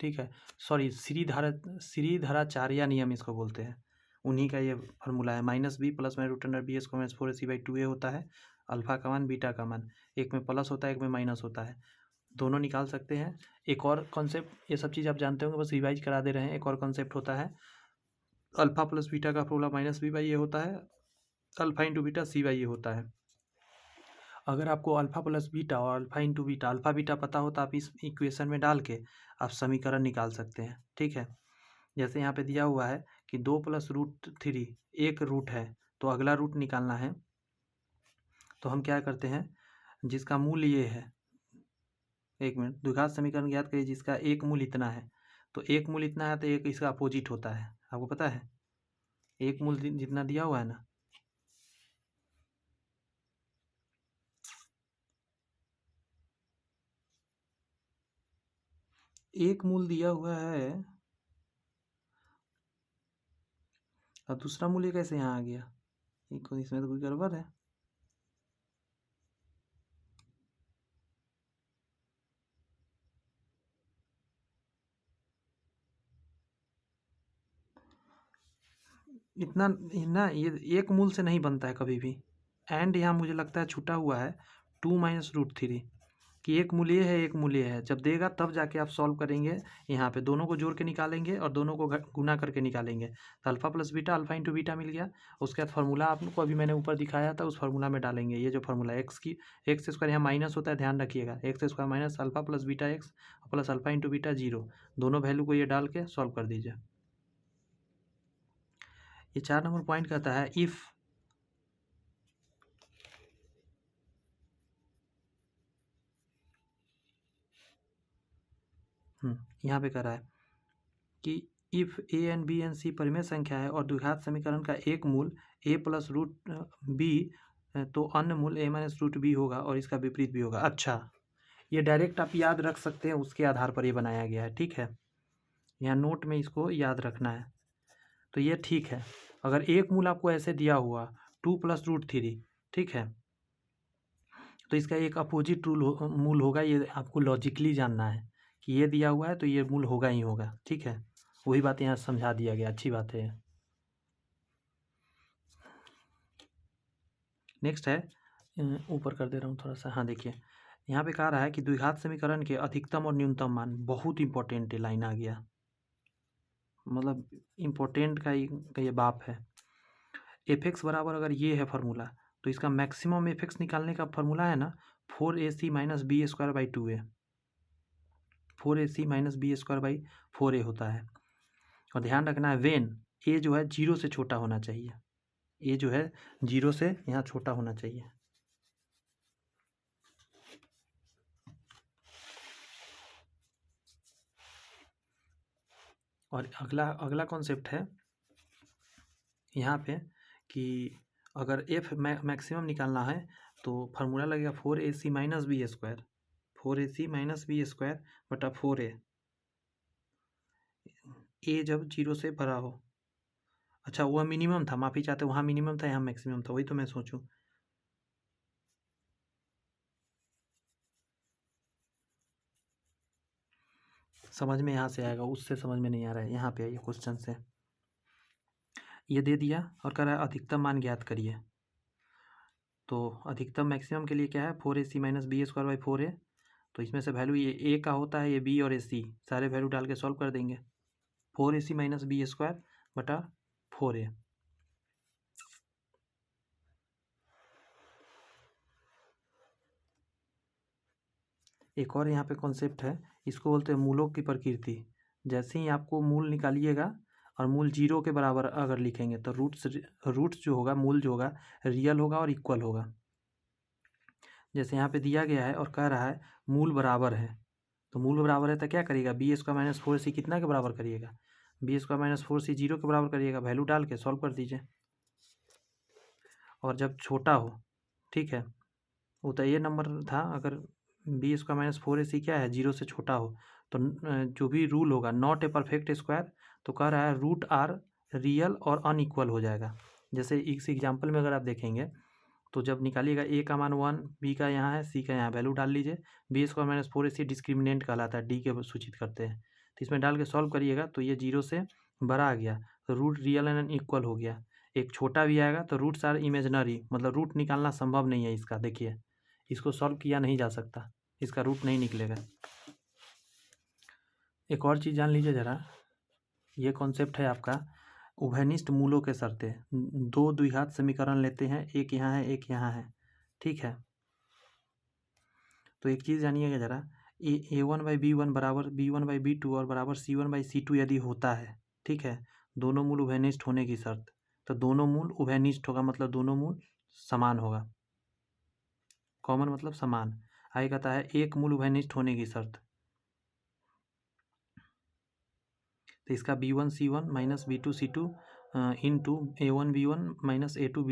[SPEAKER 1] ठीक है, सॉरी श्रीधराचार्य नियम इसको बोलते हैं, उन्हीं का ये फार्मूला है। माइनस बी प्लस में root under B square minus 4ac/2a होता है। अल्फा का मान बीटा का मान, एक में प्लस होता है एक में माइनस होता है, दोनों निकाल सकते हैं। एक और कॉन्सेप्ट, ये सब चीज़ आप जानते होंगे, बस रिवाइज करा दे रहे हैं। एक और कॉन्सेप्ट होता है अल्फा प्लस बीटा का formula minus b by a होता है, alpha into beta c by a होता है। अगर आपको अल्फा प्लस बीटा और alpha into beta, alpha beta पता हो तो आप इस इक्वेशन में डाल के आप समीकरण निकाल सकते हैं। ठीक है, जैसे यहाँ पे दिया हुआ है कि 2 प्लस रूट 3 एक रूट है, तो अगला रूट निकालना है। तो हम क्या करते हैं, जिसका मूल ये है, एक मिनट, द्विघात समीकरण ज्ञात करिए जिसका एक मूल इतना है, तो एक मूल इतना है तो एक इसका अपोजिट होता है, आपको पता है। एक मूल जितना दिया हुआ है ना, एक मूल दिया हुआ है और दूसरा मूल ये कैसे यहाँ आ गया? इसमें तो कोई गड़बड़ है। इतना ना, ये एक मूल से नहीं बनता है कभी भी। एंड यहाँ मुझे लगता है छूटा हुआ है 2 - √3 कि एक मूल ये है, एक मूल ये है। जब देगा तब जाके आप सॉल्व करेंगे, यहाँ पे दोनों को जोड़ के निकालेंगे और दोनों को गुना करके निकालेंगे। तो alpha plus beta, alpha into beta मिल गया। उसके बाद फार्मूला आपको अभी मैंने ऊपर दिखाया था, उस फार्मूला में डालेंगे। ये जो फार्मूला एक्स स्क्वायर यहाँ माइनस होता है, ध्यान रखिएगा। X square minus alpha plus beta x plus alpha into beta 0, दोनों वैल्यू को ये डाल के सॉल्व कर दीजिए। ये 4 नंबर पॉइंट कहता है इफ़ यहाँ पे कह रहा है कि if a and b and c परिमेय संख्या है और द्विघात समीकरण का एक मूल ए प्लस रूट बी, तो अन्य मूल ए माइनस रूट बी होगा और इसका विपरीत भी होगा। अच्छा, ये डायरेक्ट आप याद रख सकते हैं, उसके आधार पर ये बनाया गया है। ठीक है, यहाँ नोट में इसको याद रखना है। तो ये ठीक है। अगर एक मूल आपको ऐसे दिया हुआ 2 + √3, ठीक है, तो इसका एक अपोजिट मूल होगा। ये आपको लॉजिकली जानना है कि ये दिया हुआ है तो ये मूल होगा ही होगा। ठीक है, वही बात यहाँ समझा दिया गया। अच्छी बात है। नेक्स्ट है, ऊपर कर दे रहा हूँ थोड़ा सा। हाँ देखिए, यहाँ पे कहा रहा है कि द्विघात समीकरण के अधिकतम और न्यूनतम मान, बहुत इंपॉर्टेंट लाइन आ गया, मतलब इम्पोर्टेंट का ये बाप है। एफ एक्स बराबर अगर ये है फार्मूला, तो इसका मैक्सिमम एफ एक्स निकालने का फार्मूला है ना 4ac - b²/2a। 4ac - b²/4a होता है। और ध्यान रखना है वेन ए जो है 0 से छोटा होना चाहिए। ए जो है 0 से यहाँ छोटा होना चाहिए। और अगला कॉन्सेप्ट है यहाँ पे कि अगर एफ मैक्सिमम निकालना है तो फार्मूला लगेगा 4ac - b², 4ac - b²/4a। ए जब 0 से बड़ा हो। अच्छा, वह मिनिमम था, माफ़ी चाहते, वहाँ मिनिमम था, यहाँ मैक्सिमम था, वही तो मैं सोचूं। समझ में यहाँ से आएगा, उससे समझ में नहीं आ रहा है। यहाँ पे आइए क्वेश्चन से, ये दे दिया और कह रहा है अधिकतम मान ज्ञात करिए। तो अधिकतम मैक्सिमम के लिए क्या है 4ac - b²/4a। तो इसमें से वैल्यू ये ए का होता है, ये बी और ये सी, सारे वैल्यू डाल के सॉल्व कर देंगे। 4ac - b²/4a। एक और यहाँ पे कॉन्सेप्ट है, इसको बोलते हैं मूलों की प्रकृति। जैसे ही आपको मूल निकालिएगा और मूल 0 के बराबर अगर लिखेंगे तो रूट्स जो होगा, मूल जो होगा रियल होगा और इक्वल होगा। जैसे यहाँ पे दिया गया है और कह रहा है मूल बराबर है, तो मूल बराबर है तो क्या करिएगा, b² - 4c कितना के बराबर करिएगा, b² - 4c 0 के बराबर करिएगा, वैल्यू डाल के सॉल्व कर दीजिए। और जब छोटा हो, ठीक है, वो तो ये नंबर था, अगर b² - 4ac क्या है 0 से छोटा हो, तो जो भी रूल होगा नॉट ए परफेक्ट स्क्वायर, तो कह रहा है रूट आर रियल और अनइक्वल हो जाएगा। जैसे इस एग्जाम्पल में अगर आप देखेंगे तो जब निकालिएगा ए का मान 1, बी का यहाँ है, सी का यहाँ, वैल्यू डाल लीजिए। b² - 4ac डिस्क्रिमिनेंट कहलाता है, डी के सूचित करते हैं। तो इसमें डाल के सॉल्व करिएगा तो ये 0 से बड़ा आ गया, तो रूट रियल एंड इक्वल हो गया। एक छोटा भी आएगा तो रूट्स आर इमेजनरी, मतलब रूट निकालना संभव नहीं है इसका। देखिए, इसको सॉल्व किया नहीं जा सकता, इसका रूट नहीं निकलेगा। एक और चीज़ जान लीजिए ज़रा, ये कॉन्सेप्ट है आपका उभयनिष्ठ मूलों के शर्तें। दो द्विघात समीकरण लेते हैं, एक यहाँ है एक यहाँ है, ठीक है। तो एक चीज़ जानिएगा ज़रा, a1/b1 बराबर b1/b2 और बराबर c1/c2 यदि होता है, ठीक है, दोनों मूल उभयनिष्ठ होने की शर्त, तो दोनों मूल उभयनिष्ठ होगा, मतलब दोनों मूल समान होगा। कॉमन मतलब समान। आगे कहता है एक मूल उभयनिष्ठ होने की शर्त, तो इसका b1 c1 - b2 c2 into A1 B1 minus A2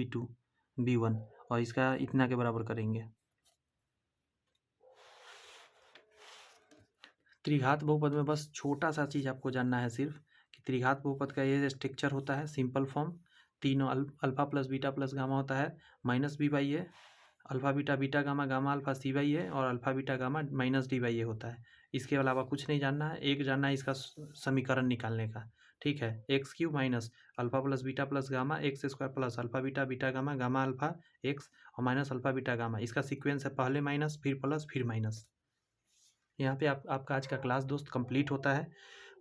[SPEAKER 1] B1 और इसका इतना के बराबर करेंगे। त्रिघात बहुपद में बस छोटा सा चीज़ आपको जानना है सिर्फ कि त्रिघात बहुपद का ये स्ट्रक्चर होता है सिंपल फॉर्म, तीनों alpha plus beta plus gamma होता है minus b by a, alpha beta beta gamma gamma alpha c by a और alpha beta gamma minus d by a होता है। इसके अलावा कुछ नहीं जानना है, एक जानना है इसका समीकरण निकालने का। ठीक है, x cube minus alpha plus beta plus gamma x square plus alpha beta beta gamma gamma alpha x और माइनस अल्फा बीटा गामा, इसका सीक्वेंस है पहले माइनस फिर प्लस फिर माइनस। यहाँ पे आपका आज का क्लास दोस्त कंप्लीट होता है।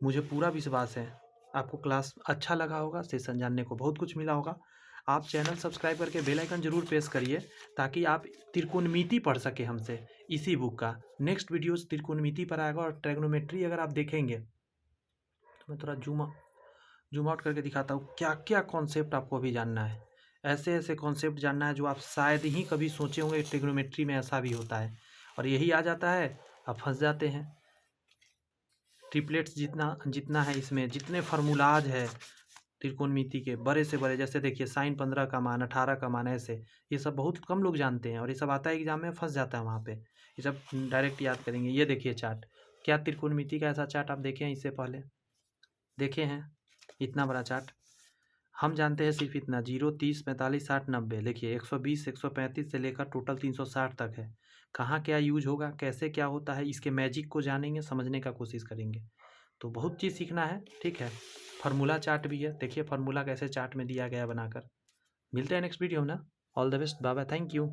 [SPEAKER 1] मुझे पूरा विश्वास है आपको क्लास अच्छा लगा होगा, सेशन जानने को बहुत कुछ मिला होगा। आप चैनल सब्सक्राइब करके बेल आइकन जरूर प्रेस करिए ताकि आप त्रिकोणमिति पढ़ सके हमसे इसी बुक का। नेक्स्ट वीडियोस त्रिकोणमिति पर आएगा और ट्रिग्नोमेट्री अगर आप देखेंगे तो मैं थोड़ा जूम आउट करके दिखाता हूँ क्या क्या कॉन्सेप्ट आपको अभी जानना है। ऐसे ऐसे कॉन्सेप्ट जानना है जो आप शायद ही कभी सोचे होंगे ट्रिग्नोमेट्री में ऐसा भी होता है, और यही आ जाता है आप फंस जाते हैं। ट्रिपलेट्स जितना है इसमें, जितने फार्मूलाज है त्रिकोणमिति के बड़े से बड़े, जैसे देखिए साइन 15 का मान 18 का मान, ऐसे ये सब बहुत कम लोग जानते हैं और ये सब आता है एग्जाम में, फंस जाता है वहाँ पे। ये सब डायरेक्ट याद करेंगे। ये देखिए चार्ट, क्या त्रिकोणमिति का ऐसा चार्ट आप देखे हैं इससे पहले? देखे हैं? इतना बड़ा चार्ट हम जानते हैं सिर्फ इतना 0 30 45 60 90। देखिए 120 135 से लेकर टोटल 360 तक है। कहाँ क्या यूज होगा, कैसे क्या होता है, इसके मैजिक को जानेंगे, समझने का कोशिश करेंगे। तो बहुत चीज़ सीखना है। ठीक है, फार्मूला चार्ट भी है, देखिए फार्मूला कैसे चार्ट में दिया गया बनाकर। मिलते हैं नेक्स्ट वीडियो में ना। All the best, bye bye, thank you.